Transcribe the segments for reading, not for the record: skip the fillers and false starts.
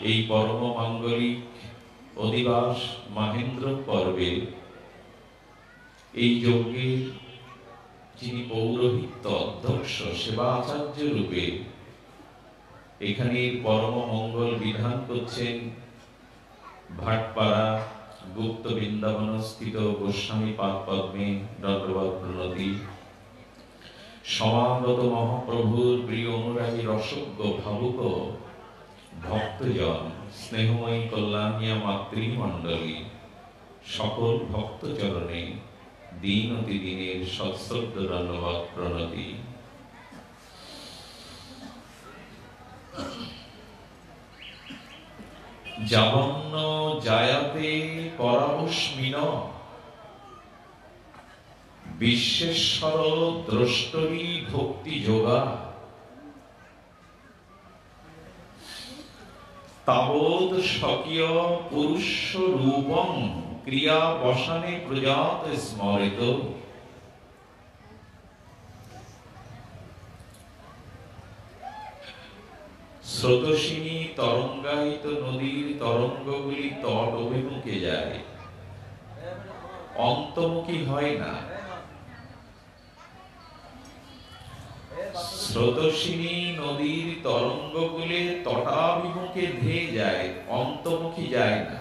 এই পরম মাঙ্গলিক অধিবাস মাহেন্দ্র পর্বে এই যজ্ঞের যিনি পৌরোহিত্য অধ্যক্ষ সেবা আচার্য রূপে এখানে পরম মঙ্গল বিধান করছেন ভাটপাড়া গুপ্ত বৃন্দাবন স্থিত গোস্বামী পাদ পদ্মে দণ্ডবৎ প্রণতি সমাগত মহাপ্রভুর প্রিয় অনুরাগী রসজ্ঞ ভাবুক ভক্তজন স্নেহময়ী কল্যাণিয়া মাতৃমণ্ডলী সকল ভক্ত চরণে দিন অতি দিনের সশ্রদ্ধ দণ্ডবৎ প্রণতি। যাবন্ন জায়াতে পরামস্মিন বিশ্বেশ্বর দ্রষ্টরী ভক্তি যোগা তাবৎ স্বকীয় পুরুষ রূপং ক্রিয়া বসানে প্রজাত স্মরিত। স্রোতস্বিনী তরঙ্গায়িত নদীর তরঙ্গগুলি তট অভিমুখে যায়, অন্তর্মুখী হয় না। স্রোতস্বিনী নদীর তরঙ্গগুলি তটাভিমুখে ধেয়ে যায়, অন্তর্মুখী যায় না।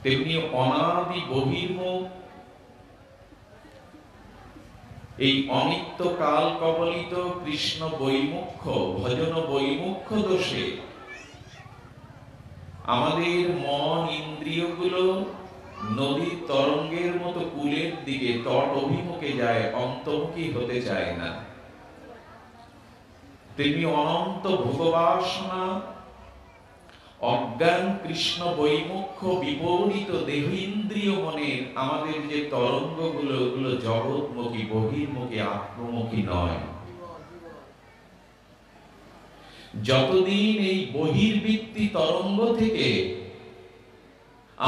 তেমনি অনাদি বহির্মুখ এই অনিত্য কাল কবলিত কৃষ্ণ বৈমুখ্য ভজন বৈমুখ্য দোষে আমাদের মন ইন্দ্রিয়গুলো নদীর তরঙ্গের মতো কূলের দিকে তট অভিমুখে যায়, অন্তর্মুখী হতে চায় না। তেমনি অনন্ত ভোগবাসনা অজ্ঞান কৃষ্ণ বৈমুখ্য বিপরীত দেহ ইন্দ্রিয় মনের আমাদের যে তরঙ্গগুলো ওগুলো জগৎমুখী বহির্মুখী আত্মমুখী নয়। যতদিন এই বহির্বৃত্তি তরঙ্গ থেকে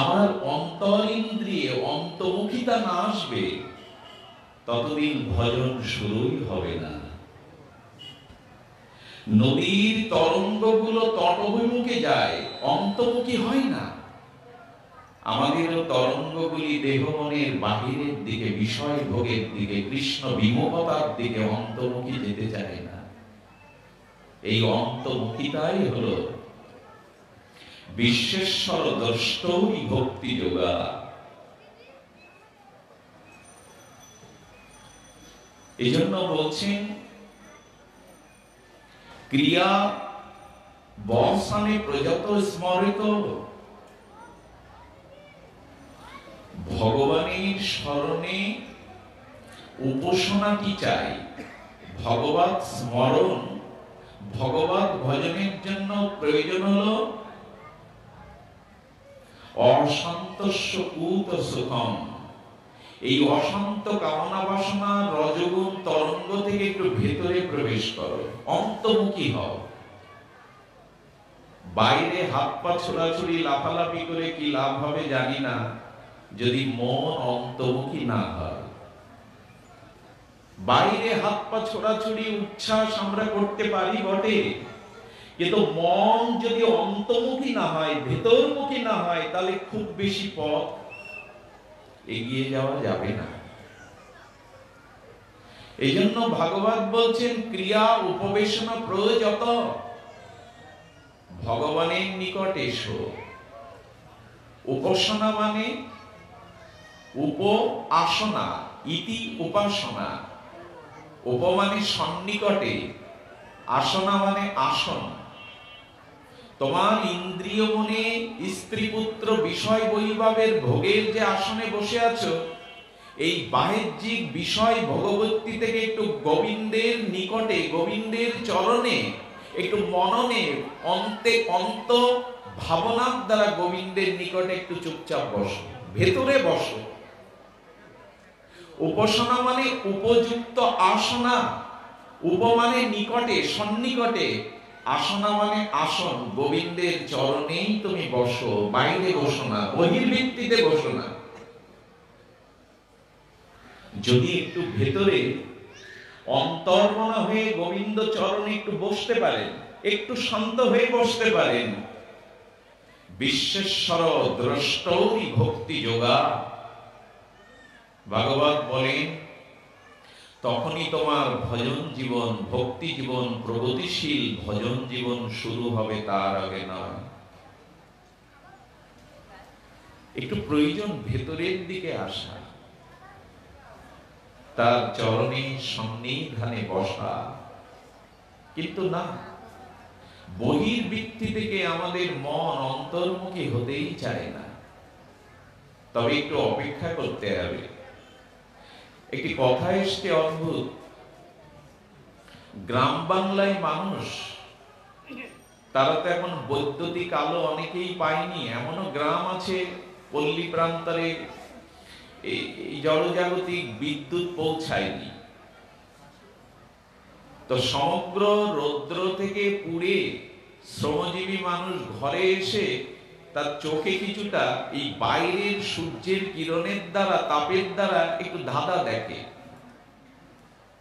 আমার অন্তর ইন্দ্রিয়ে অন্তর্মুখিতা না আসবে ততদিন ভজন শুরুই হবে না। নদীর তরঙ্গগুলো তটভিমুখে যায়, অন্তর্মুখী হয় না। আমাদেরও তরঙ্গগুলি দেহ মনের বাহিরের দিকে বিষয় ভোগের দিকে কৃষ্ণ বিমুখতার দিকে অন্তর্মুখী যেতে চায় না। এই অন্তর্মুখিতাই হলো বিশ্বেশ্বর দ্রষ্টৌরী ভক্তি যোগা। এই জন্য বলছেন ক্রিয়া বসানে প্রযত স্মরিত। ভগবানের স্মরণে উপাসনা কি চাই? ভগবত স্মরণ ভগবত ভজনের জন্য প্রয়োজন হলো অশান্তস্য কুত সুখম। এই অশান্ত কামনা বাসনা রজগুণ তরঙ্গ থেকে একটু ভেতরে প্রবেশ করো, অন্তর্মুখী হও। বাইরে হাত পা ছোড়াছুড়ি লাফালাফি করে কি লাভ হবে জানি না, যদি মন অন্তর্মুখী না হয়। বাইরে হাত পা ছোড়াছুড়ি উচ্ছ্বাস আমরা করতে পারি বটে, কিন্তু মন যদি অন্তর্মুখী না হয়, ভেতরমুখী না হয়, তাহলে খুব বেশি পথ এগিয়ে যাওয়া যাবে না। এই জন্য ভাগবত বলছেন ক্রিয়া উপবেশনা প্রযত। ভগবানের নিকট এসো। উপাসনা মানে উপ-আসনা, ইতি উপাসনা। উপ মানে সন্নিকটে, আসনা মানে আসন। তোমার ইন্দ্রিয় মনে স্ত্রী পুত্র বিষয় বৈভবের ভোগের যে আসনে বসে আছো, এই বাহ্যিক বিষয় ভোগবর্তী থেকে একটু গোবিন্দের নিকটে, গোবিন্দের চরণে, একটু মননে অন্ত ভাবনার দ্বারা গোবিন্দের নিকটে একটু চুপচাপ বসো, ভেতরে বসো। উপাসনা মানে উপযুক্ত আসনা। উপ মানে নিকটে, সন্নিকটে। আসনা মানে আসন। গোবিন্দের চরণেই তুমি বসো, বাইরে বসো না, বহির্বৃত্তিতে বসো না। যদি একটু ভেতরে অন্তর্মনা হয়ে গোবিন্দ চরণে একটু বসতে পারেন, একটু শান্ত হয়ে বসতে পারেন। বিশ্বেশ্বর দ্রষ্টৌরি ভক্তি যোগা, ভাগবত বলেন তখনই তোমার ভজন জীবন, ভক্তি জীবন, প্রগতিশীল ভজন জীবন শুরু হবে, তার আগে নয়। একটু প্রয়োজন ভেতরের দিকে আসা, তার চরণে সন্নিধানে বসা। কিন্তু না, বহির্বৃত্তি থেকে আমাদের মন অন্তর্মুখী হতেই চায় না। তবে একটু অপেক্ষা করতে হবে। একটি কথা এসছে অদ্ভুত, গ্রাম বাংলায় মানুষ, তারা তো এখন বৈদ্যুতিক আলো অনেকেই পায়নি, এমনও গ্রাম আছে পল্লী প্রান্তরে এই জলজাগতিক বিদ্যুৎ পৌঁছায়নি। তো সমগ্র রৌদ্র থেকে পুড়ে শ্রমজীবী মানুষ ঘরে এসে তার চোখে কিছুটা এই বাইরের সূর্যের কিরণের দ্বারা, তাপের দ্বারা একটু ধাঁধা দেখে।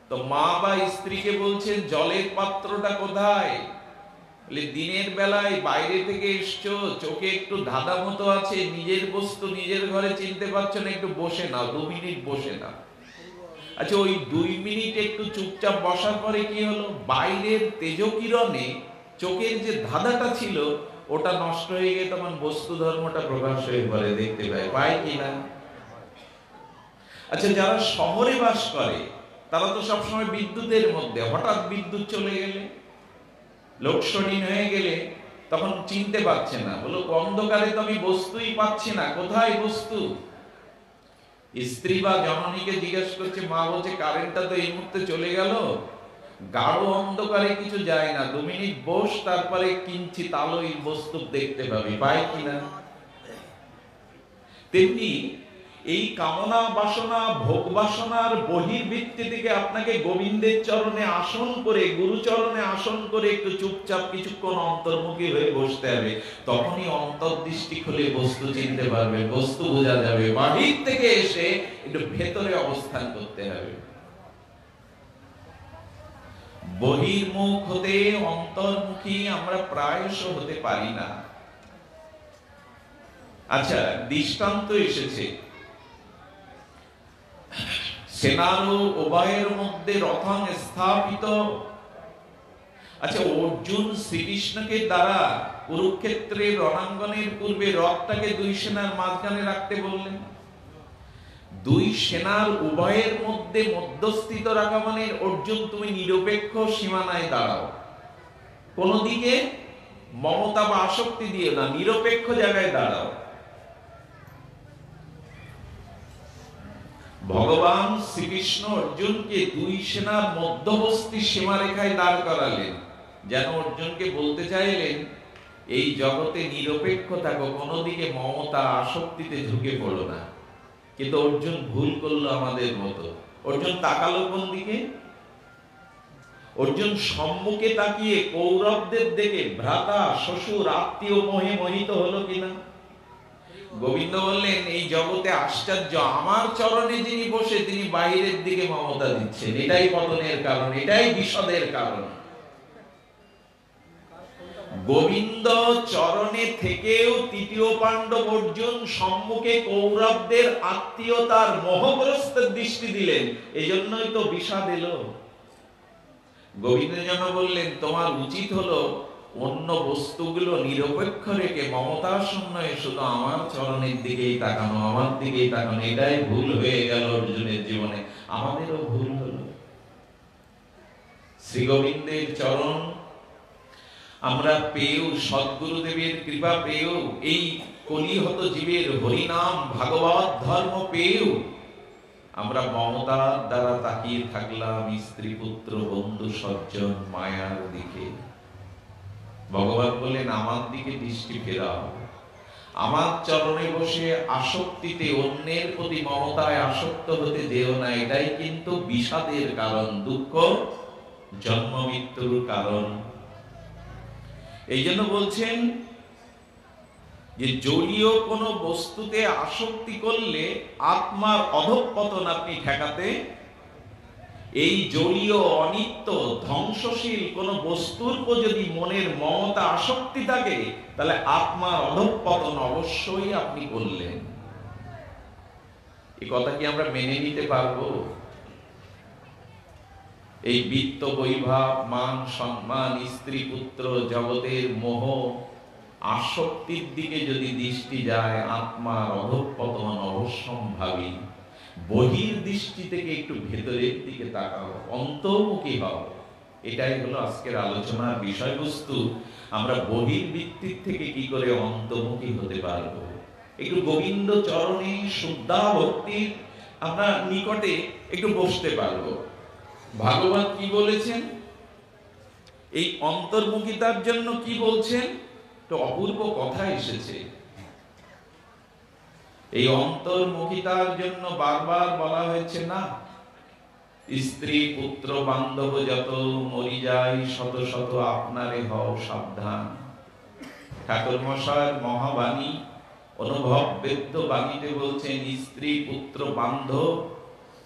তো মা বা স্ত্রীকে বলছেন জলের পাত্রটা কোথায়? দিনের বেলায় বাইরে থেকে এসছো, চোখে একটু ধাঁধা মতো আছে, নিজের বস্তু নিজের ঘরে চিনতে পারছো না, একটু বসে নাও, 2 মিনিট বসে নাও। আচ্ছা, ওই 2 মিনিট একটু চুপচাপ বসার পরে কি হলো? বাইরের তেজকিরণে চোখের যে ধাঁধাটা ছিল ওটা নষ্ট হয়ে গিয়ে তখন বস্তু ধর্মটা প্রকাশ হয়ে পড়ে, দেখতে পায় কিনা? আচ্ছা, যারা শহরে বাস করে তারা তো সবসময় বিদ্যুতের মধ্যে, হঠাৎ বিদ্যুৎ চলে গেলে, লোডশেডিং হয়ে গেলে তখন চিনতে পারছে না, বলো অন্ধকারে তো আমি বস্তুই পাচ্ছি না, কোথায় বস্তু? স্ত্রী বা জননীকে জিজ্ঞেস করছে, মা বলছে কারেন্টটা তো এই মুহূর্তে চলে গেল, গাঢ় অন্ধকারে কিছু যায় না, 2 মিনিট বস, তারপরে কিঞ্চিৎ আলোয় বস্তু দেখতে পাবি, পায় কিনা? তেমনি এই কামনা বাসনা, ভোগ বাসনার বহির্বৃত্তি থেকে আপনাকে গোবিন্দের চরণে আসন করে, গুরু চরণে আসন করে একটু চুপচাপ কিছুক্ষণ অন্তর্মুখী হয়ে বসতে হবে। তখনই অন্তর্দৃষ্টি খুলে বস্তু চিনতে পারবে, বস্তু বোঝা যাবে। বাহির থেকে এসে একটু ভেতরে অবস্থান করতে হবে। বহির্মুখ হতে অন্তর্মুখী আমরা প্রায়শ হতে পারি না। আচ্ছা, দৃষ্টান্ত এসেছে, সেনারও উভয়ের মধ্যে রথং স্থাপিত। আচ্ছা, অর্জুন শ্রীকৃষ্ণকে দ্বারা কুরুক্ষেত্রের রণাঙ্গনের পূর্বে রথটাকে 2 সেনার মাঝখানে রাখতে বললেন। 2 সেনার উভয়ের মধ্যে মধ্যস্থিত রাখা মানে অর্জুন তুমি নিরপেক্ষ সীমানায় দাঁড়াও, কোন দিকে মমতা বা আসক্তি দিয়ে না, নিরপেক্ষ জায়গায় দাঁড়াও। ভগবান শ্রীকৃষ্ণ অর্জুনকে 2 সেনার মধ্যবর্তী সীমারেখায় দাঁড় করালেন, যেন অর্জুনকে বলতে চাইলেন এই জগতে নিরপেক্ষ থাকো, কোনো দিকে মমতা আসক্তিতে ঝুঁকে পড়ো না। কিন্তু অর্জুন ভুল করলো আমাদের মতো। অর্জুন তাকালো কোন দিকে? অর্জুন সম্মুখে তাকিয়ে কৌরবদের দিকে, ভ্রাতা শ্বশুর আত্মীয় মোহে মোহিত হলো কিনা? গোবিন্দ বললেন এই জগতে আশ্চর্য, আমার চরণে যিনি বসে তিনি বাইরের দিকে মমতা দিচ্ছেন, এটাই পতনের কারণ, এটাই বিষদের কারণ। গোবিন্দ চরণে থেকেও তৃতীয় পাণ্ডব অর্জুন সম্মুখে কৌরবদের আত্মীয়তার মোহগ্রস্তের দৃষ্টি দিলেন, এজন্যই তো বিষাদ এলো। গোবিন্দ যেন বললেন তোমার উচিত হলো অন্য বস্তুগুলো নিরপেক্ষ রেখে মমতাশূন্য শুধু আমার চরণের দিকেই তাকানো, আমার দিকেই তাকানো। এটাই ভুল হয়ে গেল অর্জুনের জীবনে, আমাদেরও ভুল হলো। শ্রী গোবিন্দের চরণ আমরা পেয়েও, সদ্গুরুদেবের কৃপা পেয়েও, এই কলিহত জীবের হরিনাম ভাগবত ধর্ম পেয়েও আমরা মমতার দ্বারা তাকিয়ে থাকলাম স্ত্রী পুত্র বন্ধু সজ্জন মায়ার দিকে। ভগবান বলেন আমার দিকে দৃষ্টি ফেরাও, আমার চরণে বসে আসক্তিতে, অন্যের প্রতি মমতায় আসক্ত হতে যেও না। এটাই কিন্তু বিষাদের কারণ, দুঃখ জন্ম মৃত্যুর কারণ। এই জন্য বলছেন যে জড়ীয় কোন বস্তুতে আসক্তি করলে আত্মার অধঃপতন আপনি ঠেকাতে এই জড়ীয় অনিত্য ধ্বংসশীল কোন বস্তুর উপর যদি মনের মমতা আসক্তি থাকে, তাহলে আত্মার অধঃপতন অবশ্যই আপনি করলেন। এই কথা কি আমরা মেনে নিতে পারবো? এই বিত্ত বৈভব মান সম্মান স্ত্রী পুত্র জগতের মোহ আসক্তির দিকে যদি দৃষ্টি যায়, আত্মার অধঃপতন অবশ্যম্ভাবী। বহির দৃষ্টি থেকে একটু ভেতরের দিকে তাকাও, অন্তর্মুখী হও। এটাই হলো আজকের আলোচনার বিষয়বস্তু। আমরা বহির্বৃত্তির থেকে কি করে অন্তর্মুখী হতে পারবো, একটু গোবিন্দ চরণে শুদ্ধা ভক্তির আমরা নিকটে একটু বসতে পারবো। ভাগবত কি বলেছেন, এই অন্তর্মুখিতার জন্য কি বলছেন? তো অপূর্ব কথা এসেছে। এই অন্তর্মুখিতার জন্য বারবার বলা হয়েছে না, স্ত্রী পুত্র বান্ধব যত মরি যায়, শত শত আপনারে হও সাবধান। ঠাকুর মশায়ের মহাবাণী, অনুভব বেদ্য বাণীতে বলছেন, স্ত্রী পুত্র বান্ধব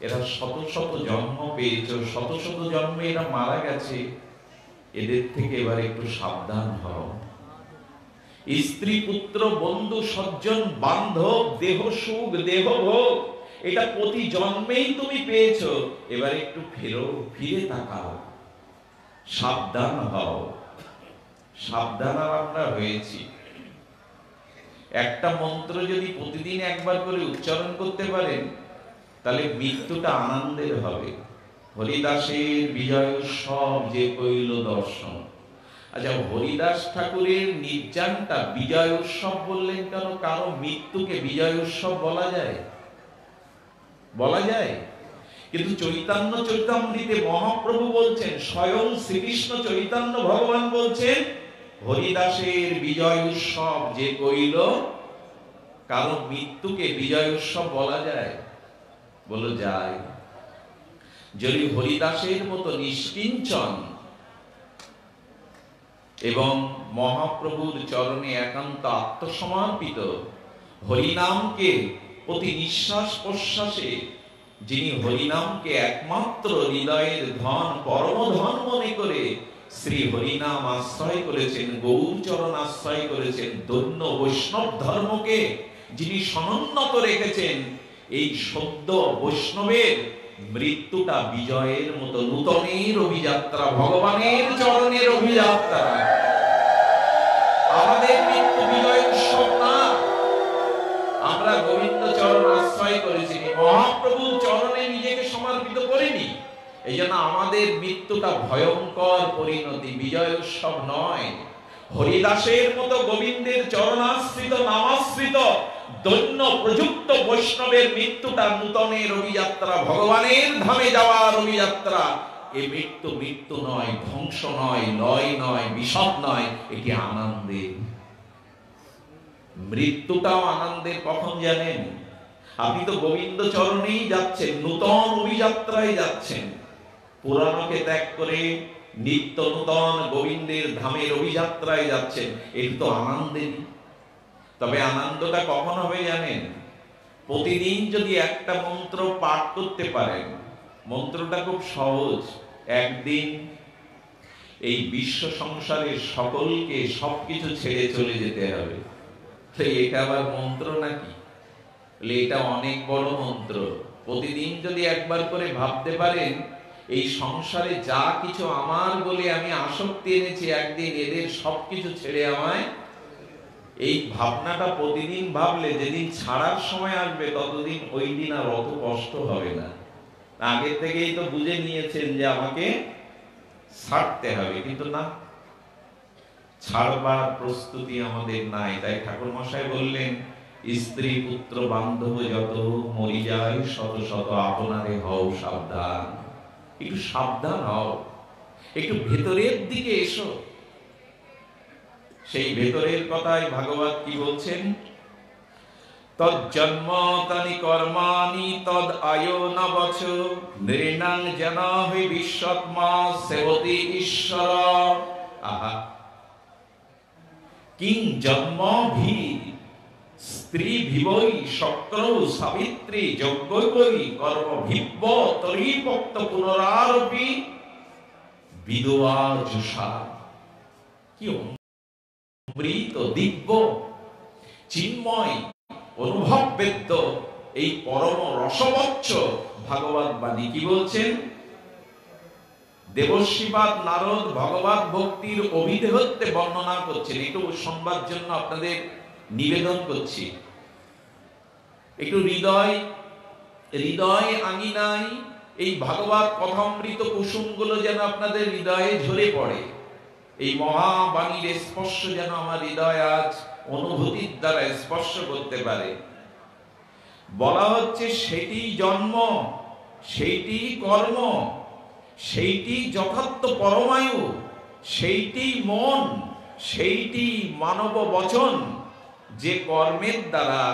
এরা শত শত জন্ম পেয়েছে, শত শত জন্মে এরা মারা গেছে, এদের থেকে এবার একটু সাবধান হও। স্ত্রী পুত্র বন্ধু সজ্জন বান্ধব দেহ সুখ দেহ ভোগ, এটা প্রতি জন্মেই তুমি পেয়েছো, এবার একটু ফিরে তাকাও, সাবধান হও। সাবধান আর আমরা হয়েছি। একটা মন্ত্র যদি প্রতিদিন একবার করে উচ্চারণ করতে পারেন, তাহলে মৃত্যুটা আনন্দের হবে। হরিদাসের বিজয় উৎসব যে কইল দর্শন। আচ্ছা, হরিদাস ঠাকুরের নির্যানটা বিজয় উৎসব বললেন কেন? কারো মৃত্যুকে বিজয় উৎসব বলা যায়? বলা যায়? কিন্তু চৈতন্য চৈতামৃতে মহাপ্রভু বলছেন, স্বয়ং শ্রীকৃষ্ণ চৈতন্য ভগবান বলছেন, হরিদাসের বিজয় উৎসব যে কইল। কারো মৃত্যুকে বিজয় উৎসব বলা যায়? বলো যায়। যদি হরিদাসের মতো নিষ্কিঞ্চন এবং মহাপ্রভুর চরণে একান্ত আত্মসমর্পিত, হরিনামকে প্রতি নিঃশ্বাস প্রশ্বাসে, যিনি হরিনামকে একমাত্র হৃদয়ের ধন পরম ধন মনে করে শ্রী হরিনাম আশ্রয় করেছেন, গৌরচরণ আশ্রয় করেছেন, দৈন্য বৈষ্ণব ধর্মকে যিনি সনুন্নত রেখেছেন, এই সদ্য বৈষ্ণবের মৃত্যুটা বিজয়ের মতো নূতনের অভিযাত্রা, ভগবানের চরণের অভিযাত্রা। আমাদের মৃত্যু বিজয় উৎসব না, আমরা গোবিন্দ চরণ আশ্রয় করেছি, মহাপ্রভুর চরণে নিজেকে সমর্পিত করিনি। এই জন্য আমাদের মৃত্যুটা ভয়ঙ্কর পরিণতি, বিজয় উৎসব নয়। হরিদাসের মতো গোবিন্দের চরণাশ্রিত নামাশ্রিত দৈন্য প্রযুক্ত বৈষ্ণবের মৃত্যুটা নূতনের অভিযাত্রা, ভগবানের ধামে যাওয়ার অভিযাত্রা। এই মৃত্যু মৃত্যু নয়, ধ্বংস নয়, লয় নয়, বিষদ নয়, এটি আনন্দের। মৃত্যুটাও আনন্দের। কখন জানেন? আপনি তো গোবিন্দ চরণেই যাচ্ছেন, নূতন অভিযাত্রায় যাচ্ছেন, পুরাণকে ত্যাগ করে নিত্য নূতন গোবিন্দের ধামের অভিযাত্রায় যাচ্ছেন। এটি তো আনন্দেরই। তবে আনন্দটা কখন হবে জানেন? প্রতিদিন যদি একটা মন্ত্র পাঠ করতে পারেন, মন্ত্রটা খুব সহজ, একদিন এই বিশ্ব সংসারের সকলকে সবকিছু ছেড়ে চলে যেতে হবে। এটা আবার মন্ত্র নাকি? এটা অনেক বড় মন্ত্র। প্রতিদিন যদি একবার করে ভাবতে পারেন, এই সংসারে যা কিছু আমার বলে আমি আসক্তি এনেছি, একদিন এদের সবকিছু ছেড়ে আমায়, এই ভাবনাটা প্রতিদিন ভাবলে যেদিন ছাড়ার সময় আসবে, ততদিন ওই দিন আর অত কষ্ট হবে না। আগে থেকেই তো বুঝে নিয়েছেন যে আমাকে ছাড়তে হবে, কিন্তু না, ছাড়বার প্রস্তুতি আমাদের নাই। তাই ঠাকুর মশাই বললেন, স্ত্রী পুত্র বান্ধব যত মরি যায়, শত শত আপনারে হও সাবধান। একটু সাবধান হও, একটু ভেতরের দিকে এসো। সেই ভেতরের কথাই ভাগবত কি বলছেন? তদ জন্ম তানি কর্মাণি তদ আয়ো নবচ নৃণাং জনাহি বিশ্বত্মা সেবতি ঈশ্বর। আহা, কিং জন্মভি স্ত্রী ভিবই শক্র সাবিত্রী যজ্ঞই কর্ম ভিব্য তরিপক্ত পুনরারপি বিধবা জুষা। কি অমৃত দিব্য চিন্ময় অনুভব বেদ্য এই পরম রসবচ্চ ভাগবত বাণী কি বলছেন? দেবশ্রীপাদ নারদ ভগবত ভক্তির অভিদেহত্বে বর্ণনা করছেন। একটু শুনবার জন্য আপনাদের নিবেদন করছি, একটু হৃদয় আঙিনায় এই ভাগবত কথামৃত কুসুমগুলো যেন আপনাদের হৃদয়ে ঝরে পড়ে। এই মহাবাণীর স্পর্শ যেন আমার হৃদয় আজ অনুভূতির দ্বারা স্পর্শ করতে পারে। বলা হচ্ছে সেটি জন্ম, সেইটি কর্ম, সেইটি যথার্থ পরমায়ু, সেইটি মন, সেইটি মানব বচন। যে কর্মের দ্বারা,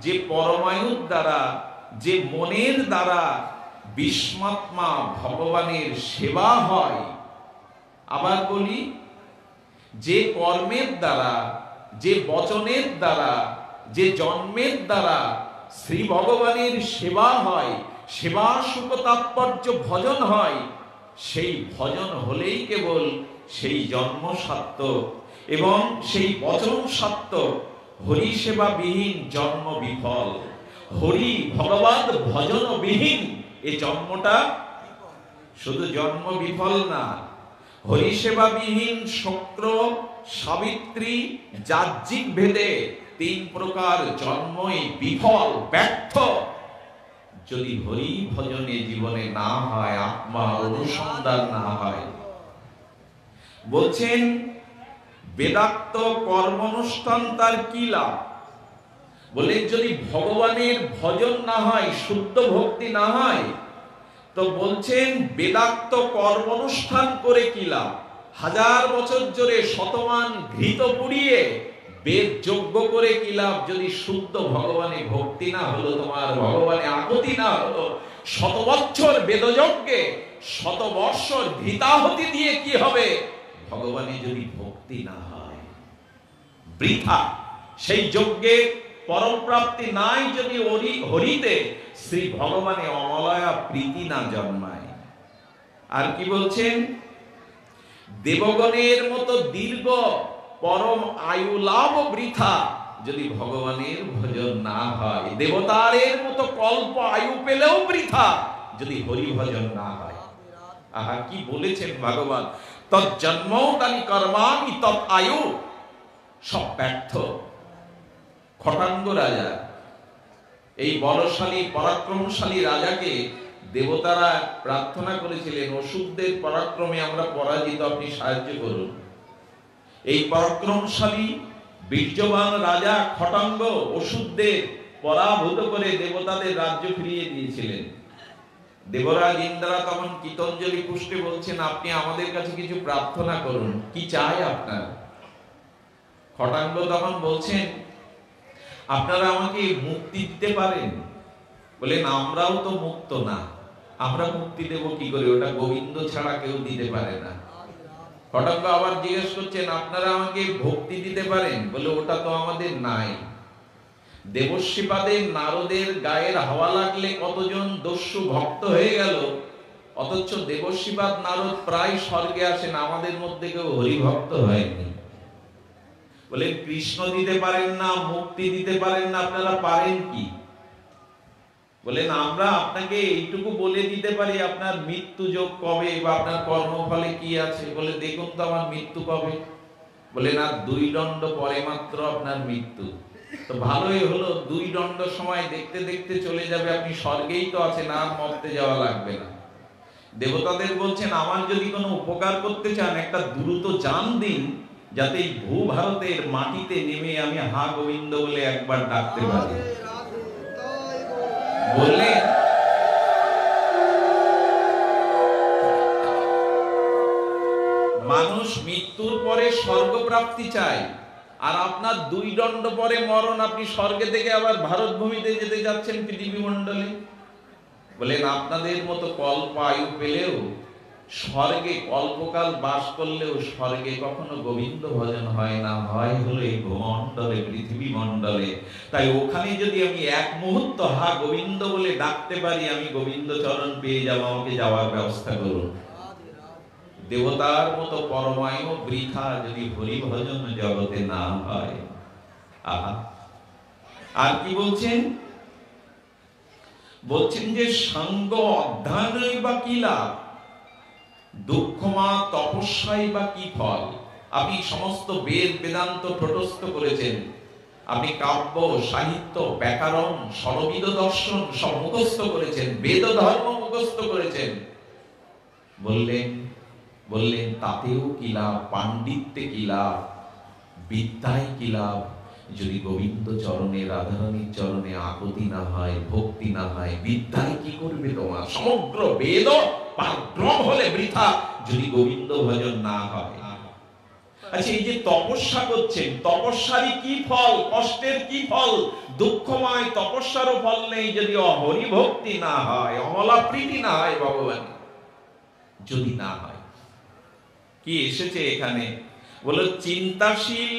যে পরমায়ুর দ্বারা, যে মনের দ্বারা বিষ্মাত্মা ভগবানের সেবা হয়। আবার বলি, যে কর্মের দ্বারা, যে বচনের দ্বারা, যে জন্মের দ্বারা শ্রী ভগবানের সেবা হয়, সেবা সুখ তাৎপর্য ভজন হয়, সেই ভজন হলেই কেবল সেই জন্ম সার্থক এবং সেই বচন সার্থক। হরি সেবা বিহীন জন্ম বিফল, হরি ভগবান ভজন বিহীন এই জন্মটা শুধু জন্ম বিফল না, হরি সেবা বিহীন শুক্র সাবিত্রী যাজ্ঞিক ভেদে 3 প্রকার জন্মই বিফল ব্যর্থ। যদি হরি ভজনে জীবনে না হয়, আত্মার অনুসন্ধান না হয়। বলছেন বেদাক্ত কর্মানুষ্ঠান তার কি লাভ? বলে যদি ভগবানের ভজন না হয়, শুদ্ধ ভক্তি না হয়, তো বলছেন বেদাক্ত কর্মানুষ্ঠান করে কি লাভ? 1000 বছর জোরে শতমান ঘৃত পুড়িয়ে বেদ যজ্ঞ করে কি লাভ? যদি শুদ্ধ ভগবানে ভক্তি না হলো, তোমার ভগবানে আকুতি না হলো, 100 বছর বেদযজ্ঞে 100 বৎসর ঘৃতাহুতি দিয়ে কি হবে? ভগবানে যদি ভক্তি না হয় বৃথা। সেই যজ্ঞের পরম প্রাপ্তি নাই যদি হরিতে শ্রী ভগবানে অমলয়া প্রীতি না জন্মায়। আর কি বলছেন? দেবগণের মতো দীর্ঘ পরম আয়ু লাভ বৃথা যদি ভগবানের ভজন না হয়। দেবতারের মতো কল্প আয়ু পেলেও বৃথা যদি হরি ভজন না হয়। আহা, কি বলেছেন ভগবান! তৎ জন্ম তানি কর্মামি তৎ আয়ু, সব ব্যর্থ। খটাঙ্গ রাজা, এই বলশালী পরাক্রমশালী রাজাকে দেবতারা প্রার্থনা করেছিলেন, অসুরদের পরাক্রমে আমরা পরাজিত, আপনি সাহায্য করুন। এই পরাক্রমশালী বীর্যবান রাজা খটাঙ্গ অসুরদের পরাভূত করে দেবতাদের রাজ্য ফিরিয়ে দিয়েছিলেন। দেবরাজ ইন্দ্রা তখন কীর্তঞ্জলি পুষ্টে বলছেন, আপনি আমাদের কাছে কিছু প্রার্থনা করুন, কি চাই আপনার? খটাঙ্গ তখন বলছেন, আপনারা আমাকে মুক্তি দিতে পারেন? বলেন, আমরাও তো মুক্ত না, আমরা মুক্তি দেব কি করে? ওটা গোবিন্দ ছাড়া কেউ দিতে পারে না। খটাঙ্গ আবার জিজ্ঞেস করছেন, আপনারা আমাকে ভক্তি দিতে পারেন? বলে, ওটা তো আমাদের নাই। দেবশ্রীপাদের নারদের গায়ের হাওয়া লাগলে কতজন দস্যু ভক্ত হয়ে গেল, অথচ দেবশ্রীপাদ নারদ প্রায় স্বর্গে আসেন, আমাদের মধ্যে কেউ হরিভক্ত হয়নি। বলে, কৃষ্ণ দিতে পারেন না, মুক্তি দিতে পারেন না, আপনারা পারেন কি? বলেন, আমরা আপনাকে এইটুকু বলে দিতে পারি আপনার মৃত্যু যোগ কবে বা আপনার কর্মফলে কি আছে। বলে, দেখুন তো আমার মৃত্যু কবে? বলে, না, 2 দণ্ড পরে মাত্র আপনার মৃত্যু। তো ভালোই হলো, 2 দণ্ড সময় দেখতে দেখতে চলে যাবে, আপনি স্বর্গেই তো আছেন, আর মরতে যাওয়া লাগবে না। দেবতাদের বলছেন, আমার যদি কোনো উপকার করতে চান, একটা দ্রুত যান দিন, যাতে এই ভূভারতের মাটিতে নেমে আমি হা গোবিন্দ বলে একবার ডাকতে পারি। বললেন, মানুষ মৃত্যুর পরে স্বর্গ প্রাপ্তি চায়, আর আপনার 2 দণ্ড পরে মরণ, আপনি স্বর্গে থেকে আবার ভারত ভূমিতে যেতে যাচ্ছেন, পৃথিবী মণ্ডলে। বলেন, আপনাদের মতো কল্প আয়ু পেলেও স্বর্গে কল্পকাল বাস করলেও স্বর্গে কখনো গোবিন্দ ভজন হয় না, হয় হলো এই ভূমণ্ডলে, পৃথিবী মণ্ডলে। তাই ওখানে যদি আমি এক মুহূর্ত হা গোবিন্দ বলে ডাকতে পারি, আমি গোবিন্দ চরণ পেয়ে যাব, আমাকে যাওয়ার ব্যবস্থা করুন। দেবতার মতো পরমায়ু বৃথা যদি হরি ভজন জগতে না হয়। আহা, আর কি বলছেন? বলছেন যে সঙ্গ অধ্যয়নই বা কি লাভ, দুঃখমা তপস্যাই বা কি ফল। আপনি সমস্ত বেদ বেদান্ত ঠোঁটস্থ করেছেন, আপনি কাব্য সাহিত্য ব্যাকরণ সর্ববিধ দর্শন সব মুখস্থ করেছেন, বেদ ধর্ম মুখস্থ করেছেন। বললেন তাতেও কি লাভ, পাণ্ডিত্যে কি লাভ, বিদ্যায় কি লাভ, যদি গোবিন্দ চরণে রাধারানীর চরণে আকুতি না হয়, ভক্তি না হয়, বিদ্যায় কি করবে তোমার? সমগ্র বেদ পাঠ্যক্রম হলে বৃথা যদি গোবিন্দ ভজন না হয়। আচ্ছা, এই যে তপস্যা করছেন, তপস্যারই কি ফল, কষ্টের কি ফল? দুঃখময় তপস্যারও ফল নেই যদি হরি ভক্তি না হয়, অমলা প্রীতি না হয় ভগবান, যদি না হয়। কি এসেছে এখানে? বলো চিন্তাশীল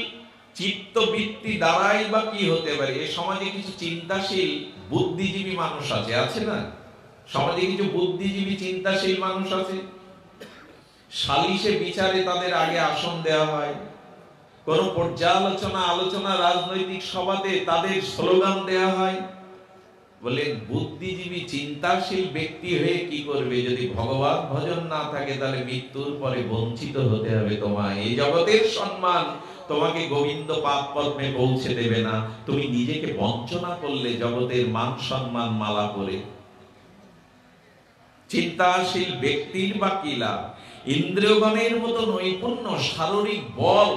চিত্তবৃত্তি দ্বারাই বা কি হতে পারে? এই সমাজে কিছু চিন্তাশীল বুদ্ধিজীবী মানুষ আছে না? সমাজে কিছু বুদ্ধিজীবী চিন্তাশীল মানুষ আছে। সালিশে বিচারে তাদের আগে আসন দেওয়া হয়, কোন পর্যালোচনা আলোচনা রাজনৈতিক সভাতে তাদের স্লোগান দেওয়া হয়। বলে বুদ্ধিজীবী চিন্তাশীল ব্যক্তি হয়ে কি করবে? যদি ভগবান ভজন না থাকে তাহলে মৃত্যুর পরে বঞ্চিত হতে হবে তোমায়। এই জগতের সম্মান তোমাকে গোবিন্দ পাদ পদ্মে পৌঁছে দেবে না, তুমি নিজেকে বঞ্চনা করলে জগতের মান সম্মান মালা করে। চিন্তাশীল ব্যক্তির বা কি লাভ? ইন্দ্রিয়গণের মতো নৈপুণ্য, শারীরিক বল,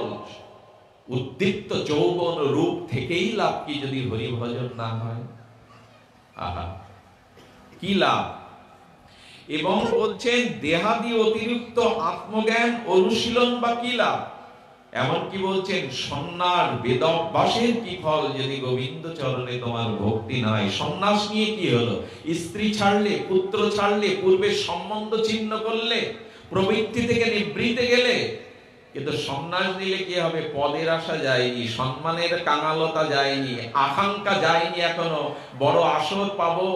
উদ্দীপ্ত যৌবন রূপ থেকেই লাভ কি যদি হরি ভজন না হয়? আহা, কি লাভ? এবং বলছেন দেহাদি অতিরিক্ত আত্মজ্ঞান অনুশীলন বা কি লাভ? এমনকি বলছেন সন্ন্যাস বেদাভ্যাসের কি ফল যদি গোবিন্দ চরণে তোমার ভক্তি না হয়? সন্ন্যাস নিয়ে কি হলো? স্ত্রী ছাড়লে, পুত্র ছাড়লে, পূর্বের সম্বন্ধ ছিন্ন করলে, প্রবৃত্তি থেকে নিবৃতে গেলে, কিন্তু সন্ন্যাস নিলে কি হবে? পদের আশা যায়নি, সম্মানের কাঙালতা যায়নি, আকাঙ্ক্ষা যায়নি এখনো। বড় আসর পাবো,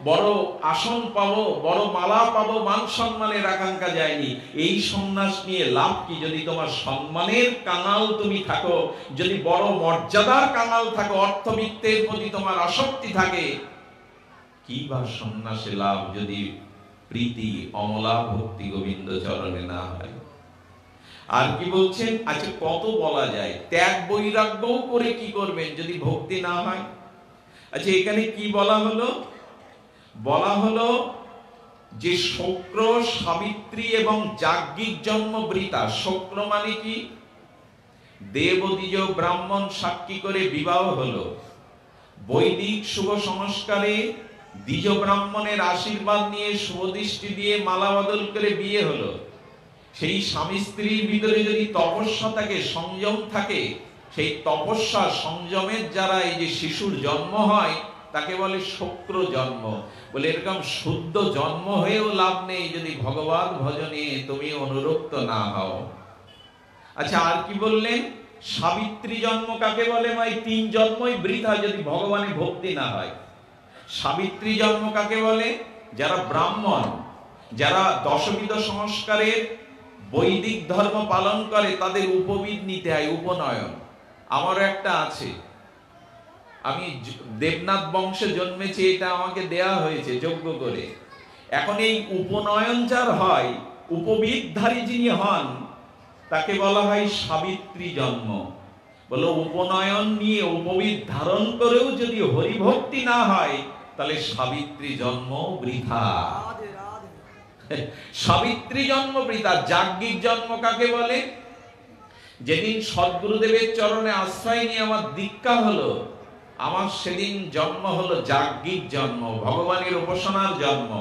বড় আসন পাবো, বড় মালা পাবো, মান সম্মানের আকাঙ্ক্ষা যায়নি। এই সন্ন্যাস নিয়ে লাভ কি যদি তোমার সম্মানের কাঙাল তুমি থাকো, যদি বড় মর্যাদার কাঙাল থাকো, অর্থবিত্তের প্রতি তোমার আসক্তি থাকে? কি বা সন্ন্যাসে লাভ যদি প্রীতি অমলা ভক্তি গোবিন্দ চরণে না হয়? আর কি বলছেন? আচ্ছা, কত বলা যায়, ত্যাগ বৈরাগ্যও করে কি করবেন যদি ভক্তি না হয়? আচ্ছা, এখানে কি বলা হলো? বলা হলো যে শুক্র, সাবিত্রী এবং যাজ্ঞিক জন্ম বৃথা। শুক্র মানে কি? দেব দ্বিজ ব্রাহ্মণ সাক্ষী করে বিবাহ হলো, বৈদিক শুভ সংস্কারে দ্বিজ ব্রাহ্মণের আশীর্বাদ নিয়ে শুভদৃষ্টি দিয়ে মালা বদল করে বিয়ে হলো। সেই স্বামী স্ত্রীর ভিতরে যদি তপস্যা থাকে, সংযম থাকে, সেই তপস্যা সংযমের যারা এই যে শিশুর জন্ম হয় তাকে বলে শুক্র জন্ম। বলে এরকম শুদ্ধ জন্ম হয়েও লাভ নেই যদি ভগবান ভজনে তুমি অনুরক্ত না হও। আচ্ছা, আর কি বললেন? সাবিত্রী জন্ম কাকে বলে? ভাই, 3 জন্মই বৃথা যদি ভগবানে ভক্তি না হয়। সাবিত্রী জন্ম কাকে বলে? যারা ব্রাহ্মণ, যারা দশবিধ সংস্কারের বৈদিক ধর্ম পালন করে, তাদের উপবিদ নিতে হয়, উপনয়ন। আমারও একটা আছে, আমি দেবনাথ বংশে জন্মেছি, এটা আমাকে দেয়া হয়েছে যোগ্য করে। এখন এই উপনয়ন যার হয়, উপবিদধারী যিনি হন, তাকে বলা হয় সাবিত্রী জন্ম। বলো উপনয়ন নিয়ে উপবিদ ধারণ করেও যদি হরিভক্তি না হয় তাহলে সাবিত্রী জন্ম বৃথা। সাবিত্রী জন্ম বৃথা। যাজ্ঞিক জন্ম কাকে বলে? যেদিন সদ্গুরুদেবের চরণে আশ্রয় নিয়ে আমার দীক্ষা হলো, আমার সেদিন জন্ম হলো যাজ্ঞিক জন্ম, ভগবানের উপাসনার জন্ম।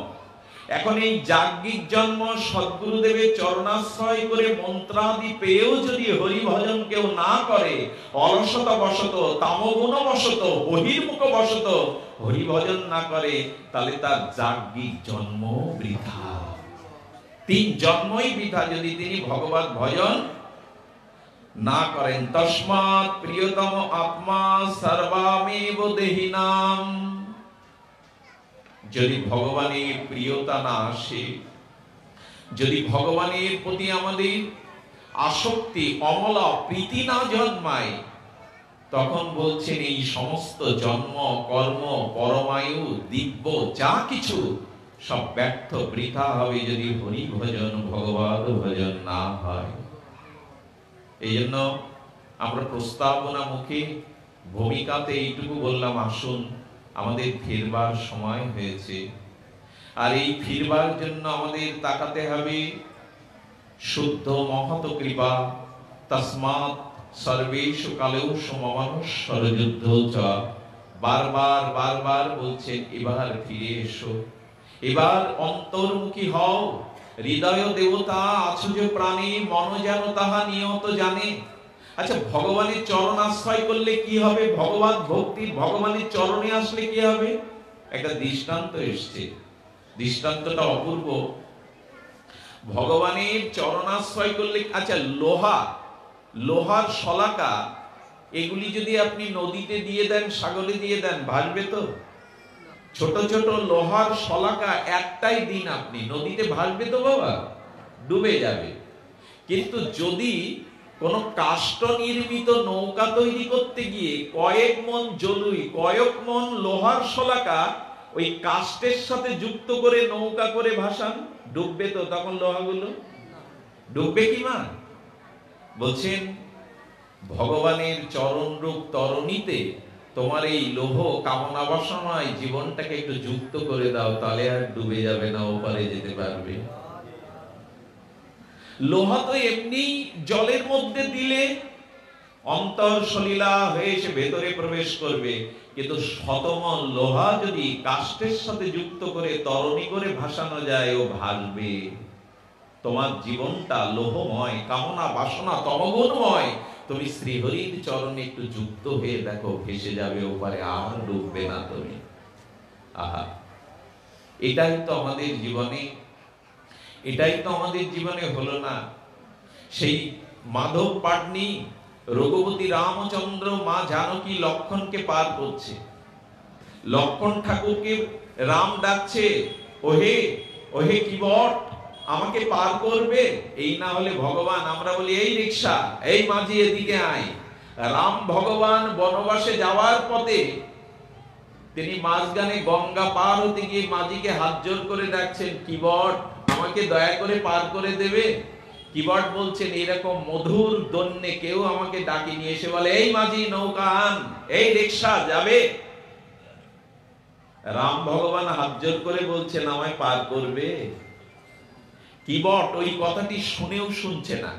এখন এই যাজ্ঞিক জন্ম সদ্গুরুদেবের চরণাশ্রয় করে মন্ত্রাদি পেয়েও যদি হরি ভজন কেউ না করে, অলসতা বশত, তামগুণ বশত, বহির্মুখ বশত হরি ভজন না করে, তাহলে তার যাজ্ঞিক জন্ম বৃথা। তিন জন্মই বৃথা যদি তিনি ভগবত ভজন না করেন। তস্মাৎ প্রিয়তম আত্মা সর্বামেব দেহিনাম। যদি ভগবানের প্রিয়তা না আসে, যদি ভগবানের প্রতি আমাদের আসক্তি অমলা প্রীতি না জন্মায়, তখন বলছেন এই সমস্ত জন্ম কর্ম পরমায়ু দিব্য যা কিছু সব ব্যর্থ বৃথা হবে যদি হরি ভজন ভগবত ভজন না হয়। এই জন্য আমরা প্রস্তাবনা মুখে ভূমিকাতে এইটুকু বললাম, আসুন আমাদের ফিরবার সময় হয়েছে। আর এই ফিরবার জন্য আমাদের তাকাতে হবে শুদ্ধ মহৎ কৃপা। তস্মাৎ সর্বেষু কালেষু মমানুষ্যর যুদ্ধ চ। বারবার বারবার বলছেন এবার ফিরে এসো, এবার অন্তর্মুখী হও। হৃদয় দেবতা আছো যে প্রাণী, মন যেন তাহা নিয়ত জানে। আচ্ছা, ভগবানের চরণ আশ্রয় করলে কি হবে? ভগবত ভক্তি ভগবানের চরণে আসলে কি হবে? একটা দৃষ্টান্ত এসছে, দৃষ্টান্তটা অপূর্ব। ভগবানের চরণাশ্রয় করলে, আচ্ছা লোহার শলাকা এগুলি যদি আপনি নদীতে দিয়ে দেন, সাগরে দিয়ে দেন, ভাসবে তো? ছোট ছোট লোহার শলাকা একটাই দিন আপনি নদীতে ভাসবে তো বাবা? ডুবে যাবে। কিন্তু যদি কোন কাষ্ঠ নির্মিত নৌকা তৈরি করতে গিয়ে কয়েক মন জলুই, কয়েক মন লোহার শলাকা ওই কাষ্ঠের সাথে যুক্ত করে নৌকা করে ভাসান, ডুববে তো? তখন লোহাগুলো ডুববে কি মা? বলছেন ভগবানের চরণ রূপ তরণীতে তোমার এই লোহ কামনা বাসনায় জীবনটাকে একটু যুক্ত করে দাও, তাহলে আর ডুবে যাবে না, ওপারে যেতে পারবে। লোহা তো এমনি জলের মধ্যে দিলে অন্তর সলীলা হয়ে সে ভেতরে প্রবেশ করবে, কিন্তু শতমন লোহা যদি কাষ্ঠের সাথে যুক্ত করে তরণী করে ভাসানো যায়, ও ভাসবে। তোমার জীবনটা লোহময়, কামনা বাসনা তমগুণময়, তুমি শ্রীহরির চরণে একটু যুক্ত হয়ে দেখো, ভেসে যাবে ওপারে, আর ডুববে না তুমি। আহা, এটাই তো আমাদের জীবনে, এটাই তো আমাদের জীবনে হলো না। সেই মাধব পাটনি রঘুপতি রামচন্দ্র মা জানকী লক্ষণকে পার করছে, লক্ষণ ঠাকুরকে রাম ডাকছে, ওহে ওহে কিবট আমাকে পার করবে। এই না হলে ভগবান, আমরা বলি এই রিক্সা, এই মাঝি এদিকে আয়। রাম ভগবান বনবাসে যাওয়ার পথে তিনি মাঝখানে গঙ্গা পার হতে গিয়ে মাঝিকে হাত জোর করে ডাকছেন, কিবট আমাকে দয়া করে পার করে দেবে। কিবট বলছেন এরকম মধুর দন্যে কেউ আমাকে ডাকি নিয়ে এসে বলে, এই মাঝি নৌকা আন, এই রিক্সা যাবে। রাম ভগবান হাত জোর করে বলছেন আমায় পার করবে। কিবট ওই কথাটি শুনেও শুনছে না।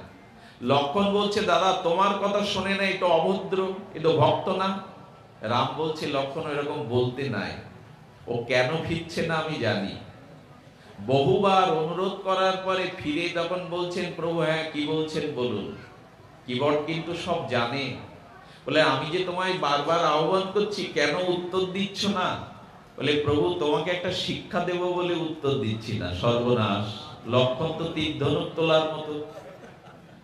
লক্ষণ বলছে দাদা তোমার কথা শোনে না, এটা অভদ্র, এটা ভক্ত না। রাম বলছে লক্ষণ এরকম বলতে নাই, ও কেন ফিরছে না আমি জানি। বহুবার অনুরোধ করার পরে ফিরে তখন বলছেন, প্রভু হ্যাঁ কি বলছেন বলুন। কিবট কিন্তু সব জানে, বলে আমি যে তোমায় বারবার আহ্বান করছি, কেন উত্তর দিচ্ছ না? বলে প্রভু তোমাকে একটা শিক্ষা দেব বলে উত্তর দিচ্ছি না। সর্বনাশ, লক্ষণ তো তীর ধনুক তোলার মতো।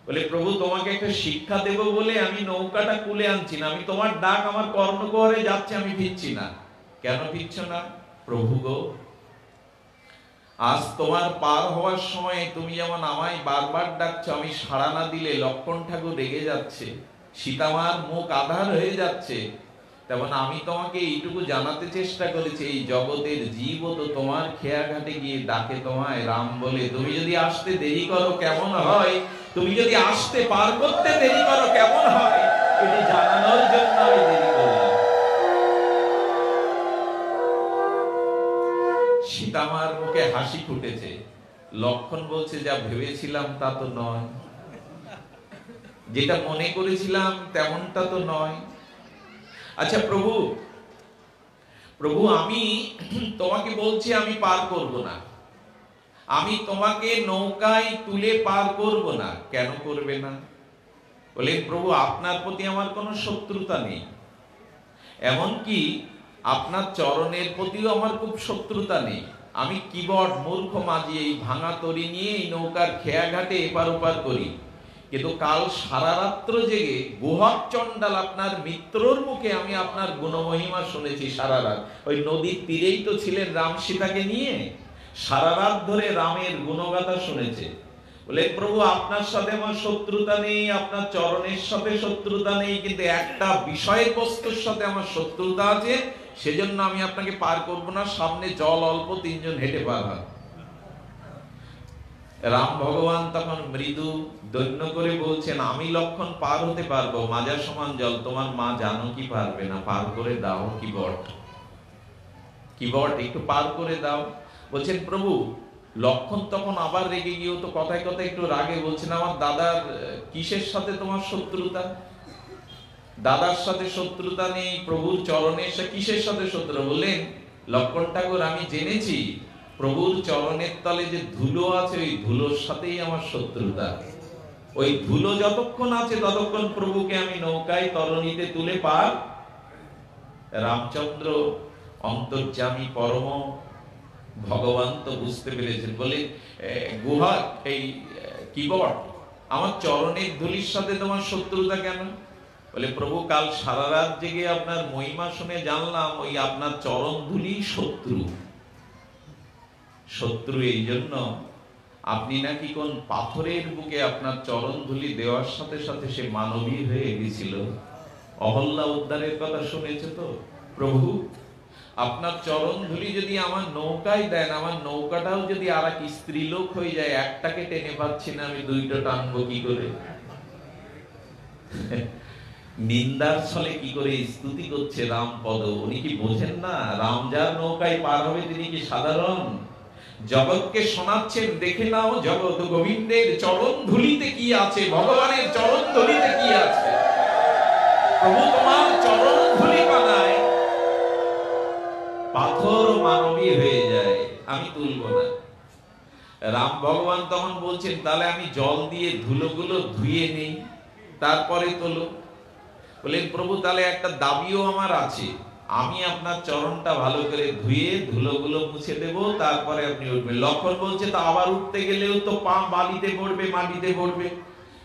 বলে প্রভু তোমাকে একটা শিক্ষা দেব বলে আমি নৌকাটা কুলে আনছি না, আমি তোমার ডাক আমার কর্ণগহরে যাচ্ছে, আমি ফিরছি না। কেন ফিরছ না? প্রভু গো, আজ তোমার পার হওয়ার সময় তুমি যেমন আমায় বারবার ডাকছো, আমি সাড়া না দিলে লক্ষণ ঠাকুর রেগে যাচ্ছে, সীতামার মুখ আধার হয়ে যাচ্ছে, তেমন আমি তোমাকে এইটুকু জানাতে চেষ্টা করেছি, এই জগতের জীব তো তোমার খেয়াঘাটে গিয়ে ডাকে তোমায় রাম বলে। তুমি যদি আসতে দেরি করো কেমন হয়, তুমি যদি আসতে পার করতে দেরি করো কেমন হয়, এটি জানানোর জন্য আমি দেরি করলাম। সীতামার মুখে হাসি ফুটেছে। লক্ষণ বলছে যা ভেবেছিলাম তা তো নয়, যেটা মনে করেছিলাম তেমনটা তো নয়। আচ্ছা প্রভু, প্রভু আমি তোমাকে বলছি আমি পার করব না, আমি তোমাকে নৌকায় তুলে পার করব না। কেন করবে না? বলে প্রভু আপনার প্রতি আমার কোনো শত্রুতা নেই, এমনকি আপনার চরণের প্রতিও আমার খুব শত্রুতা নেই। আমি কিবট মূর্খ মাঝি এই ভাঙা তরি নিয়ে এই নৌকার খেয়া ঘাটে এপার ওপার করি, কিন্তু কাল সারা রাত্র জেগে গুহক চণ্ডাল আপনার মিত্রর মুখে আমি আপনার গুণমহিমা শুনেছি সারা রাত। ওই নদীর তীরেই তো ছিলেন রাম সীতাকে নিয়ে, সারা রাত ধরে রামের গুণগাথা শুনেছে। বলে প্রভু আপনার সাথে আমার শত্রুতা নেই, আপনার চরণের সাথে শত্রুতা নেই, কিন্তু একটা বিষয়ের বস্তুর সাথে আমার শত্রুতা আছে, সেজন্য আমি আপনাকে পার করব না। সামনে জল অল্প, 3 জন হেঁটে পার হয়। রাম ভগবান তখন মৃদু দৈন্য করে বলছেন, আমি লক্ষণ পার হতে পারবো, মাজা সমান জল, তোমার মা জানকী পারবে না, পার করে দাও কিবট, কিবট একটু পার করে দাও। বলছেন প্রভু, লক্ষণ তখন আবার রেগে গিয়েও তো কথায় কথায় একটু রাগে বলছেন, আমার দাদার কিসের সাথে তোমার শত্রুতা? দাদার সাথে শত্রুতা নেই, প্রভুর চরণে এসে কিসের সাথে শত্রু? বললেন লক্ষণ ঠাকুর, আমি জেনেছি প্রভুর চরণের তলে যে ধুলো আছে, ওই ধুলোর সাথেই আমার শত্রুতা। ওই ধুলো যতক্ষণ আছে ততক্ষণ প্রভুকে আমি নৌকায় তরণীতে তুলে পার। রামচন্দ্র অন্তর্যামী পরম ভগবান তো বুঝতে পেরেছেন, বলে গুহা এই কিবট, আমার চরণের ধুলির সাথে তোমার শত্রুতা কেন? বলে প্রভু, কাল সারা রাত জেগে আপনার মহিমা শুনে জানলাম ওই আপনার চরণ ধুলি শত্রু। শত্রু এই জন্য আপনি নাকি কোন পাথরের বুকে আপনার চরণ ধুলি দেওয়ার সাথে সাথে সে মানবী হয়ে গেছিল। অহল্যা উদ্ধারের কথা শুনেছে তো? প্রভু, আপনার চরণ ধুলি যদি আমার নৌকায় দেন, আমার নৌকাটাও যদি আর এক স্ত্রীলোক হয়ে যায়, একটাকে টেনে পাচ্ছি না, আমি 2টা টানবো কি করে? নিন্দার ছলে কি করে স্তুতি করছে রামপদ। উনি কি বোঝেন না রাম যার নৌকায় পার হবে তিনি কি সাধারণ? জগৎকে শোনাচ্ছেন, দেখে নাও জগৎ গোবিন্দের চরণ ধুলিতে কি আছে, ভগবানের চরণ ধুলিতে কি আছে। প্রভু তোমার চরণ ধুলি বানায় পাথর মানবী হয়ে যায়, আমি তুলব না। রাম ভগবান তখন বলছেন, তাহলে আমি জল দিয়ে ধুলোগুলো ধুয়ে নেই, তারপরে তোলো। বলেন প্রভু, তাহলে একটা দাবিও আমার আছে, আমি আপনার চরণটা ভালো করে ধুয়ে ধুলোগুলো মুছে দেব, তারপরে আপনি উঠবেন। লক্ষণ বলছে, তো আবার উঠতে গেলেও তো পা বালিতে পড়বে, মাটিতে পড়বে।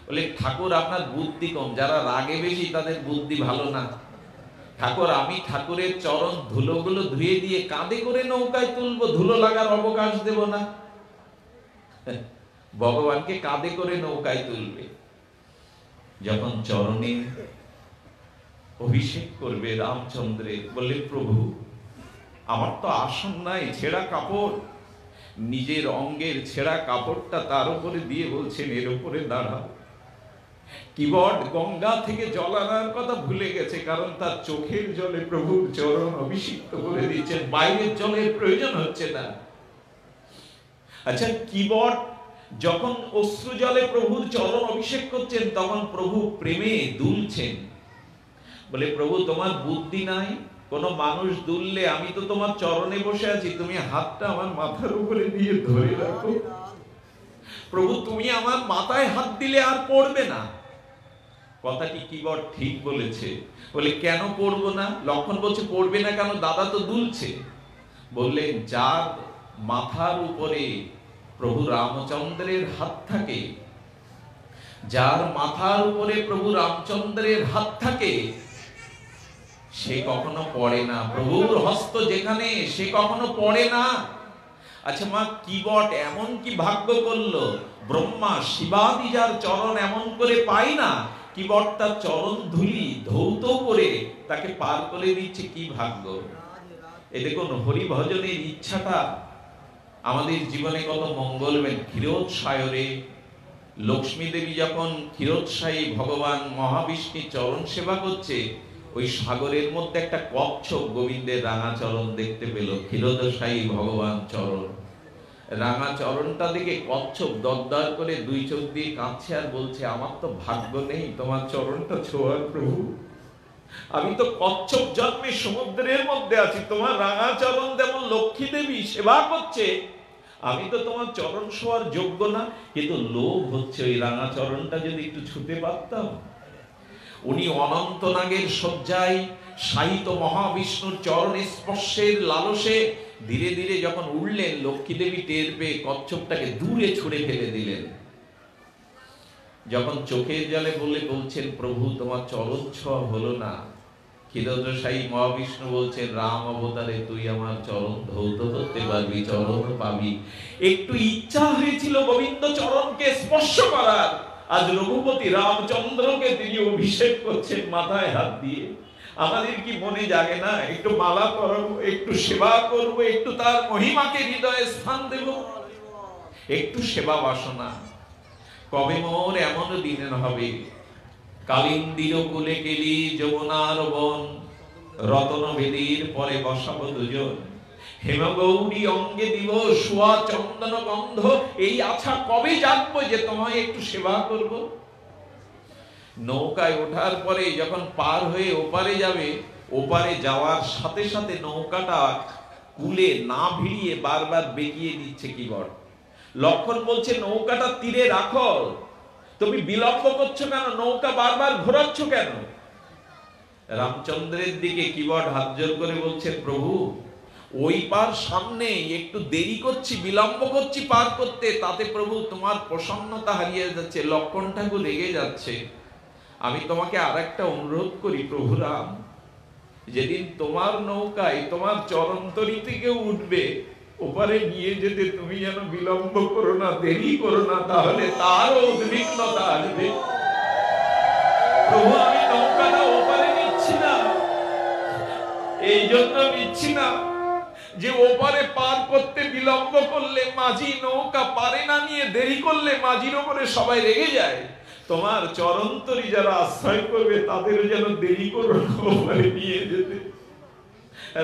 বলে ঠাকুর, আপনার বুদ্ধি কম, যারা রাগে বেশি তাদের বুদ্ধি ভালো না। ঠাকুর, আমি ঠাকুরের চরণ ধুলোগুলো ধুয়ে দিয়ে কাঁধে করে নৌকায় তুলবো, ধুলো লাগার অবকাশ দেব না। ভগবানকে কাঁধে করে নৌকায় তুলবে। যখন চরণে অভিষেক করবে রামচন্দ্রের, বলে প্রভু আমার তো আসন নাই, ছেঁড়া কাপড়, নিজের অঙ্গের ছেঁড়া কাপড়টা তার উপরে দিয়ে বলছেন, এর উপরে দাঁড়াও। কিবট গঙ্গা থেকে জল আনার কথা ভুলে গেছে, কারণ তার চোখের জলে প্রভুর চরণ অভিষিক্ত করে দিচ্ছেন, বাইরের জলের প্রয়োজন হচ্ছে না। আচ্ছা, কিবট যখন অশ্রু জলে প্রভুর চরণ অভিষেক করছেন, তখন প্রভু প্রেমে দুলছেন। বলে প্রভু, তোমার বুদ্ধি নাই? কোন মানুষ দুললে, আমি তো তোমার চরণে বসে আছি, তুমি হাতটা আমার মাথার উপরে দিয়ে ধরে রাখো। প্রভু, তুমি আমার মাথায় হাত দিলে আর পড়বে না। কথাটি কিবট ঠিক বলেছে। বলে কেন পড়বো না? লক্ষণ বলছে পড়বে না কেন, দাদা তো দুলছে। বললেন, যার মাথার উপরে প্রভু রামচন্দ্রের হাত থাকে, যার মাথার উপরে প্রভু রামচন্দ্রের হাত থাকে, সে কখনো পড়ে না। প্রভুর হস্ত যেখানে, সে কখনো পড়ে না। আচ্ছা মা, কিবট এমন কি ভাগ্য করলো, ব্রহ্মা শিবাদি যার চরণ এমন করে পাই না, কিবট তার চরণ ধুলি ধৌত করে তাকে পার করে দিচ্ছে, কি ভাগ্য। এ দেখুন, হরি ভজনের ইচ্ছাটা আমাদের জীবনে কত মঙ্গলবেন। ক্ষীরোৎসায়রে লক্ষ্মী দেবী যখন ক্ষীরোৎসায়ী ভগবান মহাবিষ্ণুর চরণ সেবা করছে, ওই সাগরের মধ্যে একটা কচ্ছপ গোবিন্দের রাঙা চরণ দেখতে পেল। ক্ষীরোদশায়ী ভগবান চরণ, রাঙা চরণটা দেখে কচ্ছপ দরদর করে 2 চোখ দিয়ে কাঁদছে আর বলছে, আমার তো ভাগ্য নেই তোমার চরণটা ছোঁয়ার প্রভু। আমি তো কচ্ছপ জন্মে সমুদ্রের মধ্যে আছি, তোমার রাঙা চরণ যেমন লক্ষ্মী দেবী সেবা করছে, আমি তো তোমার চরণ ছোঁয়ার যোগ্য না। কিন্তু লোভ হচ্ছে, ওই রাঙা চরণটা যদি একটু ছুঁতে পারতাম। উনি অনন্ত নাগের শয্যায় শায়িত মহাবিষ্ণুর চরণে স্পর্শের লালসে ধীরে ধীরে যখন উঠলেন, লক্ষ্মী দেবী টের পেয়ে কচ্ছপটাকে দূরে ছুঁড়ে ফেলে দিলেন। যখন চোখের জলে বলছেন, প্রভু তোমার চরণ ছোঁয়া হলো না, ক্ষীরোদশায়ী মহাবিষ্ণু বলছেন, রাম অবতারে তুই আমার চরণ ধৌত করতে পারবি, চরণ পাবি। একটু ইচ্ছা হয়েছিল গোবিন্দ চরণকে স্পর্শ করার, আজ রঘুপতি রামচন্দ্রকে তিনি অভিষেক করছেন মাথায় হাত দিয়ে। আমাদের কি মনে জাগে না, একটু মালা পরাবো, একটু সেবা করব, একটু তার মহিমাকে হৃদয়ে স্থান দেব, একটু সেবা বাসনা। কবে মোর এমন দিনের হবে, কালিন্দির কুলে কেলি যমুনার বন, রতন বেদীর পরে বসাবো দুজন, হেমগৌরী অঙ্গে দিব সোয়া চন্দন গন্ধ। এই আশা কবে জানবো যে তোমায় একটু সেবা করব। নৌকায় ওঠার পরে যখন পার হয়ে ওপারে যাবে, ওপারে যাওয়ার সাথে সাথে নৌকাটা কুলে না ভিড়িয়ে বারবার বেঁকিয়ে দিচ্ছে কিবট। লক্ষণ বলছে, নৌকাটা তীরে রাখো, তুমি বিলম্ব করছো কেন, নৌকা বারবার ঘোরাচ্ছ কেন? রামচন্দ্রের দিকে কিবট হাত জোর করে বলছেন, প্রভু ওই পার সামনে, একটু দেরি করছি, বিলম্ব করছি পার করতে, তাতে প্রভু তোমার প্রসন্নতা হারিয়ে যাচ্ছে, লক্ষণ ঠাকুর রেগে যাচ্ছে। আমি তোমাকে আর একটা অনুরোধ করি প্রভু রাম, যেদিন তোমার নৌকায় তোমার চরণতরী থেকে উঠবে, ওপারে নিয়ে যেতে তুমি যেন বিলম্ব করো না, দেরি করো না, তাহলে তারও উদ্বিগ্নতা আসবে। প্রভু আমি নৌকাটা ওপারে নিচ্ছি না, এই জন্য নিচ্ছি না যে ওপারে পার করতে বিলম্ব করলে মাঝি নৌকা পারে না নিয়ে দেরি করলে মাঝির ওপরে সবাই রেগে যায়। তোমার চরণতরী যারা আশ্রয় করবে তাদের যেন দেরি করো না ওপারে নিয়ে যেতে।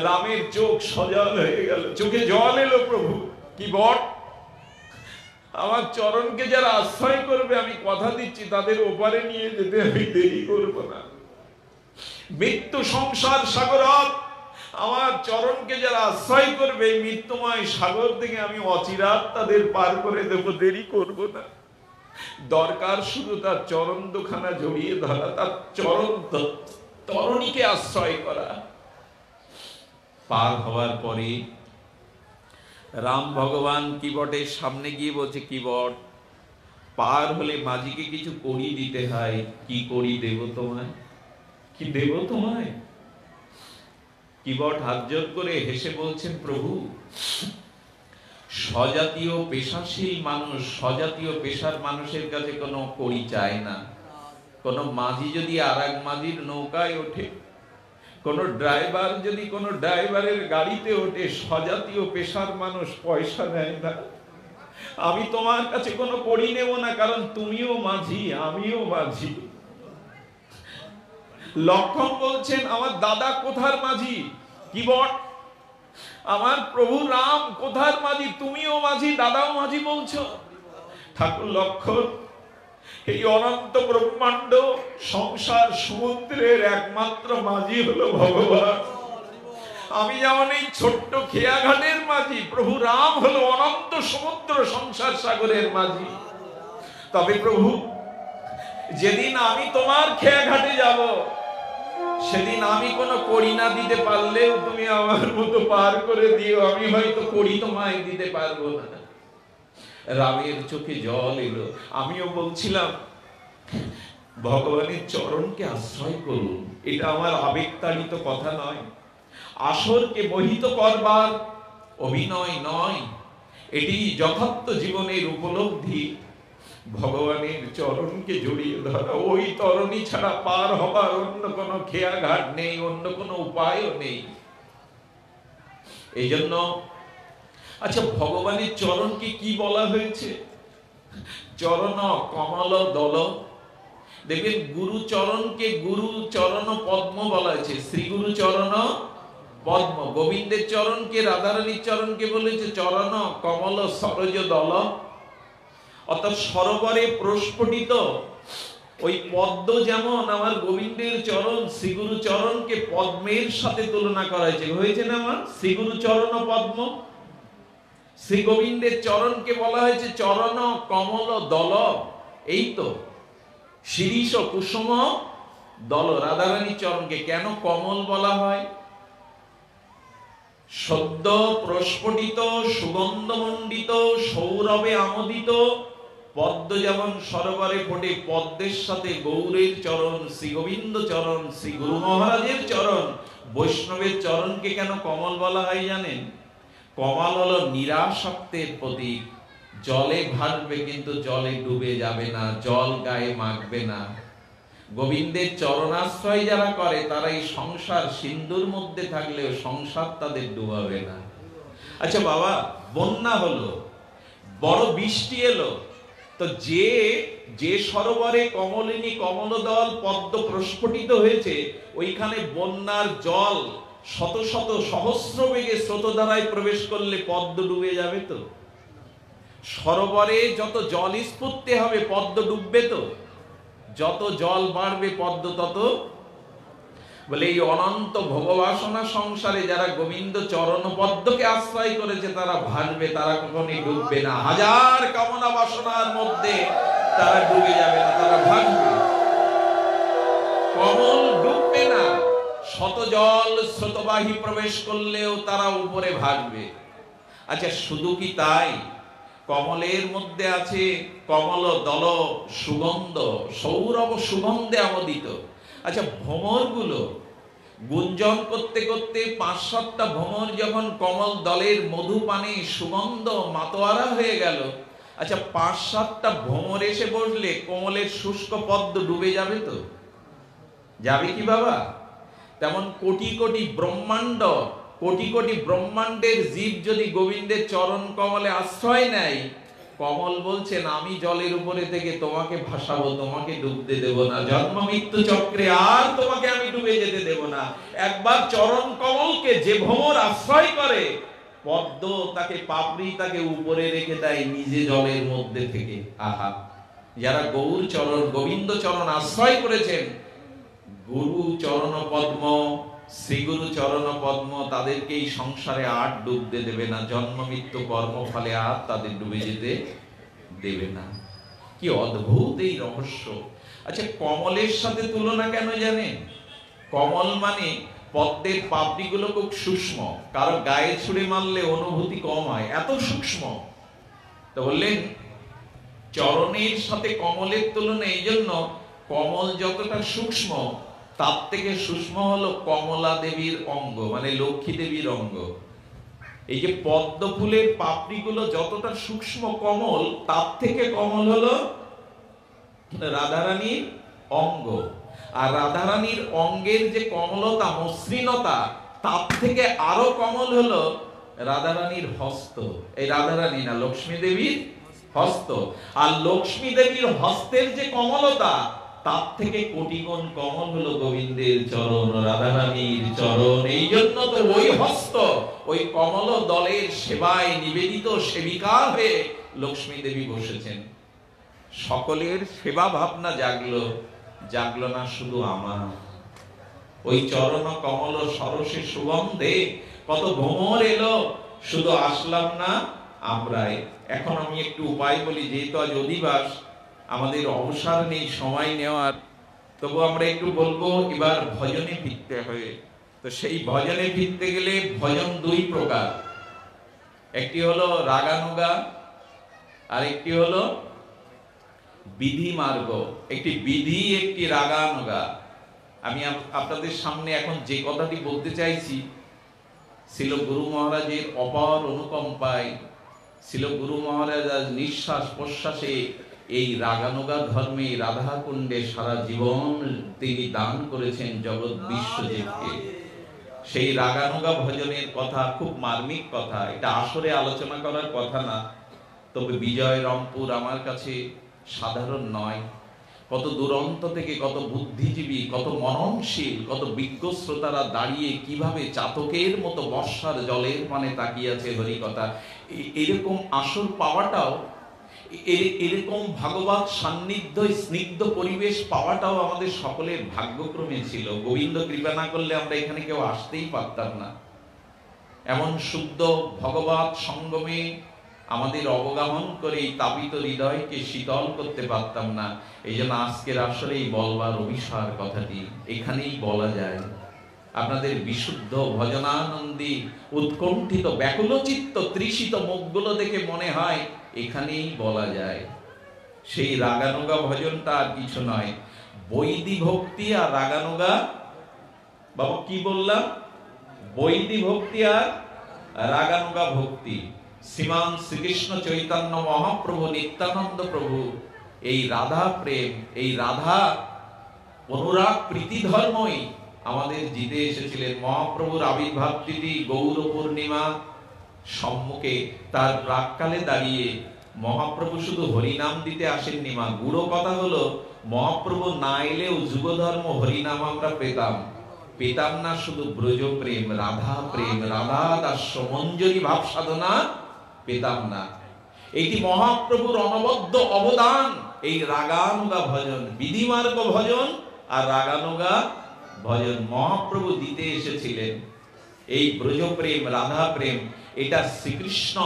রামের চোখ সজল হয়ে গেল, চোখে জল এলো। প্রভু কি বট, আমার চরণকে যারা আশ্রয় করবে আমি কথা দিচ্ছি তাদের ওপারে নিয়ে যেতে আমি দেরি করব না। মৃত্যু সংসার সাগর, আমার চরণকে যারা আশ্রয় করবে মৃত্যুময় সাগর থেকে আমি অচিরাত তাদের পার করে দেব, দেরি করব না। দরকার শুধু তার চরণ দুখানা জড়িয়ে ধরা, তার চরণ তরণীকে আশ্রয় করা। পার হওয়ার পরে রাম ভগবান কিবটের সামনে গিয়ে বলছে, কিবট পার হলে মাঝিকে কিছু করি দিতে হয়, কি করি দেব তোমায়, কি দেব তোমায়? কিবট হাত জোর করে হেসে বলছেন, প্রভু স্বজাতীয় পেশাশীল মানুষ, স্বজাতীয় পেশার মানুষের কাছে কোনো করি চায় না। কোন মাঝি যদি আর এক মাঝির নৌকায় ওঠে, কোন ড্রাইভার যদি কোন ড্রাইভারের গাড়িতে ওঠে, স্বজাতীয় পেশার মানুষ পয়সা নেয় না। আমি তোমার কাছে কোনো করি নেব না, কারণ তুমিও মাঝি, আমিও মাঝি। লক্ষণ বলছেন, আমার দাদা কোথার মাঝি? কিবট আমার প্রভু রাম কোথার মাঝি? তুমিও মাঝি, দাদাও মাঝি বলছো। ঠাকুর লক্ষণ, এই অনন্ত ব্রহ্মাণ্ড সংসার সমুদ্রের একমাত্র মাঝি হলো ভগবান। আমি যেমন এই ছোট্ট খেয়াঘাটের মাঝি, প্রভু রাম হলো অনন্ত সমুদ্র সংসার সাগরের মাঝি। তবে প্রভু যেদিন আমি তোমার খেয়াঘাটে যাব, সেদিন আমি কোনো কড়ি না দিতে পারলেও তুমি আমার মতো পার করে দিও, আমি হয়তো কড়ি তোমায় দিতে পারবো না। রামের চোখে জল এলো। আমিও বলছিলাম ভগবানের চরণকে আশ্রয় করুন, এটা আমার আবেগতাড়িত কথা নয়, আসরকে মোহিত করবার অভিনয় নয়, এটি যথার্থ জীবনের উপলব্ধি। ভগবানের চরণকে জড়িয়ে ধরা, ওই তরণী ছাড়া পার হবার অন্য কোনো খেয়াঘাট নেই, অন্য কোনো উপায়ও নেই। এই জন্য আচ্ছা, ভগবানের চরণকে কি বলা হয়েছে? চরণ কমল দল। দেখবেন গুরু চরণকে গুরু চরণ পদ্ম বলা হয়েছে, শ্রী গুরু চরণ পদ্ম। গোবিন্দের চরণকে, রাধারানীর চরণকে বলেছে চরণ কমল সরজ দল। অর্থাৎ সরোবরে প্রস্ফুটিত ওই পদ্ম যেমন আমার গোবিন্দের চরণ, শ্রীগুরু চরণকে পদ্মের সাথে তুলনা করা হয়েছে না আমার শ্রীগুরু চরণ পদ্ম। শ্রী গোবিন্দের চরণকে বলা হয়েছে চরণ কমল দল। এই তো শিরীষ কুসুম দল। রাধারানীর চরণকে কেন কমল বলা হয়? সদ্য প্রস্ফুটিত সুগন্ধমণ্ডিত সৌরভে আমোদিত পদ্ম যেমন সরোবরে ফোটে, পদ্মের সাথে গৌরের চরণ, শ্রী গোবিন্দ চরণ, শ্রী গুরু মহারাজের চরণ, বৈষ্ণবের চরণকে কেন কমল বলা হয় জানেন? কমল হলো নিরাসক্তের প্রতীক। জলে ভাসবে কিন্তু জলে ডুবে যাবে না, জল গায়ে মাখবে না। গোবিন্দের চরণাশ্রয় যারা করে তারা এই সংসার সিন্ধুর মধ্যে থাকলেও সংসার তাদের ডুবাবে না। আচ্ছা বাবা, বন্যা হলো, বড় বৃষ্টি এলো, তো যে সরোবরে কমলিনী কমলদল পদ্ম প্রস্ফুটিত হয়েছে, ওইখানে বন্যার জল শত শত সহস্র বেগে স্রোতধারায় প্রবেশ করলে পদ্ম ডুবে যাবে তো? সরোবরে যত জল স্ফূর্তি হবে পদ্ম ডুববে তো? যত জল বাড়বে পদ্ম তত। বলে এই অনন্ত ভোগবাসনা সংসারে যারা গোবিন্দ চরণ পদ্মকে আশ্রয় করেছে তারা ভাসবে, তারা কখনোই ডুববে না। হাজার কামনা বাসনার মধ্যে তারা ডুবে যাবে না, তারা ভাসবে। কমল ডুববে না, শত জল স্রোতবাহী প্রবেশ করলেও তারা উপরে ভাসবে। আচ্ছা শুধু কি তাই? কমলের মধ্যে আছে কমল দল সুগন্ধ, সৌরভ সুগন্ধে আমোদিত। আচ্ছা ভ্রমরগুলো গুঞ্জন করতে করতে ৫-৭টা ভ্রমর যখন কমল দলের মধু পানে সুগন্ধ মাতোয়ারা হয়ে গেল, আচ্ছা ৫-৭টা ভ্রমর এসে বসলে কমলের শুষ্ক পদ্ম ডুবে যাবে তো? যাবে কি বাবা? তেমন কোটি কোটি ব্রহ্মাণ্ড, কোটি কোটি ব্রহ্মাণ্ডের জীব যদি গোবিন্দের চরণ কমলে আশ্রয় নেয়, কমল বলছেন আমি জলের উপরে থেকে তোমাকে ভাসাবো, তোমাকে ডুবতে দেব না, জন্ম মৃত্যু চক্রে আর তোমাকে আমি ডুবে যেতে দেব না। একবার চরণ কমলকে যে ভ্রমর আশ্রয় করে, পদ্ম তাকে পাপড়ি তাকে উপরে রেখে দেয় নিজে জলের মধ্যে থেকে। আহা, যারা গৌর চরণ গোবিন্দ চরণ আশ্রয় করেছেন, গুরু চরণ পদ্ম, শ্রীগুরু চরণ পদ্ম তাদেরকে এই সংসারে আর ডুবতে দেবে না, জন্ম মৃত্যু কর্মফলে আর তাদের ডুবে যেতে দেবে না। কি অদ্ভুত এই রহস্য! আচ্ছা কমলের সাথে তুলনা কেন জানেন? কমল মানে পদ্মের পাপড়িগুলো খুব সূক্ষ্ম, কারো গায়ে ছুঁড়ে মারলে অনুভূতি কম হয়, এত সূক্ষ্ম। তো বললেন চরণের সাথে কমলের তুলনা এই জন্য, কমল যতটা সূক্ষ্ম তার থেকে সূক্ষ্ম হলো কমলা দেবীর অঙ্গ, মানে লক্ষ্মী দেবীর অঙ্গ। এই যে পদ্ম ফুলের পাপড়িগুলো যতটা সূক্ষ্ম কমল, তার থেকে কমল হলো রাধারানীর অঙ্গ। আর রাধারানীর অঙ্গের যে কমলতা, মসৃণতা, তার থেকে আরো কমল হলো রাধারানীর হস্ত। এই রাধারানী না, লক্ষ্মী দেবীর হস্ত। আর লক্ষ্মী দেবীর হস্তের যে কমলতা, তার থেকে কোটি গুণ কমল হলো গোবিন্দের চরণ, রাধারানীর চরণ। এই জন্য তো ওই হস্ত, ওই কমল দলের সেবায় নিবেদিত সেবিকা হয়ে লক্ষ্মী দেবী বসেছেন। সকলের সেবা ভাবনা জাগলো, জাগলো না শুধু আমার। ওই চরণ কমল সরসে সুগন্ধে কত ভ্রমর এলো, শুধু আসলাম না আমরাই। এখন আমি একটু উপায় বলি, যেহেতু আজ অধিবাস, আমাদের অবসর নেই সময় নেওয়ার, তবু আমরা একটু বলবো এবার ভজনে ফিরতে হবে। তো সেই ভজনে ফিরতে গেলে ভজন দুই প্রকার, একটি হলো রাগানুগা আর একটি হলো বিধি মার্গ। একটি বিধি, একটি রাগানুগা। আমি আপনাদের সামনে এখন যে কথাটি বলতে চাইছি, ছিল গুরু মহারাজের অপার অনুকম্পায়, ছিল গুরু মহারাজ নিঃশ্বাস প্রশ্বাসে এই রাগানুগা ধর্মে রাধাকুণ্ডে সারা জীবন তিনি দান করেছেন জগৎ বিশ্বদেবকে। সেই রাগানুগা ভজনের কথা খুব মার্মিক কথা, এটা আসরে আলোচনা করার কথা না, তবে বিজয় রংপুর আমার কাছে সাধারণ নয়। কত দূরান্ত থেকে কত বুদ্ধিজীবী, কত মননশীল, কত বিজ্ঞ শ্রোতারা দাঁড়িয়ে কিভাবে চাতকের মতো বর্ষার জলের মানে তাকিয়ে আছে হরিকথা। এরকম আসর পাওয়াটাও, এরকম ভাগবত সান্নিধ্য, স্নিগ্ধ পরিবেশ পাওয়াটাও আমাদের সকলের ভাগ্যক্রমে ছিল। গোবিন্দ কৃপা না করলে আমরা এখানে কেউ আসতেই পারতাম না। এমন শুদ্ধ ভগবত সঙ্গমে আমাদের অবগাহন করে এই তাপিত হৃদয়কে শীতল করতে পারতাম না। এই জন্য আজকের আসলে এই বলবার অভিসার কথাটি এখানেই বলা যায়। আপনাদের বিশুদ্ধ ভজনানন্দী উৎকণ্ঠিত ব্যাকুলচিত্ত তৃষিত মুখগুলো দেখে মনে হয় এখানেই বলা যায়। সেই রাগানুগা ভজনটা আর কিছু নয়, বৈদি ভক্তি আর রাগানুগা। বাবা কি বললাম? বৈদি ভক্তি আর রাগানুগা ভক্তি। শ্রীমান শ্রীকৃষ্ণ চৈতন্য মহাপ্রভু নিত্যানন্দ প্রভু এই রাধা প্রেম, এই রাধা অনুরাগ প্রীতি ধর্মই আমাদের জিতে এসেছিলেন। মহাপ্রভুর আবির্ভাব তিথি গৌর পূর্ণিমা, সম্মুখে তার প্রাককালে দাঁড়িয়ে মহাপ্রভু শুধু হরিনাম দিতে আসেননি মা। গুড়ো কথা হলো মহাপ্রভু না এলেও যুগধর্ম হরিনাম আমরা পেতাম না। শুধু ব্রজ প্রেম, রাধা প্রেম, রাধা দাস্য মঞ্জরি ভাব সাধনা পেতাম না। এইটি মহাপ্রভুর অনবদ্য অবদান। এই রাগানুগা ভজন, বিধিমার্গ ভজন আর রাগানুগা ভজন মহাপ্রভু দিতে এসেছিলেন। এই ব্রজ প্রেম, রাধা প্রেম, এটা শ্রীকৃষ্ণ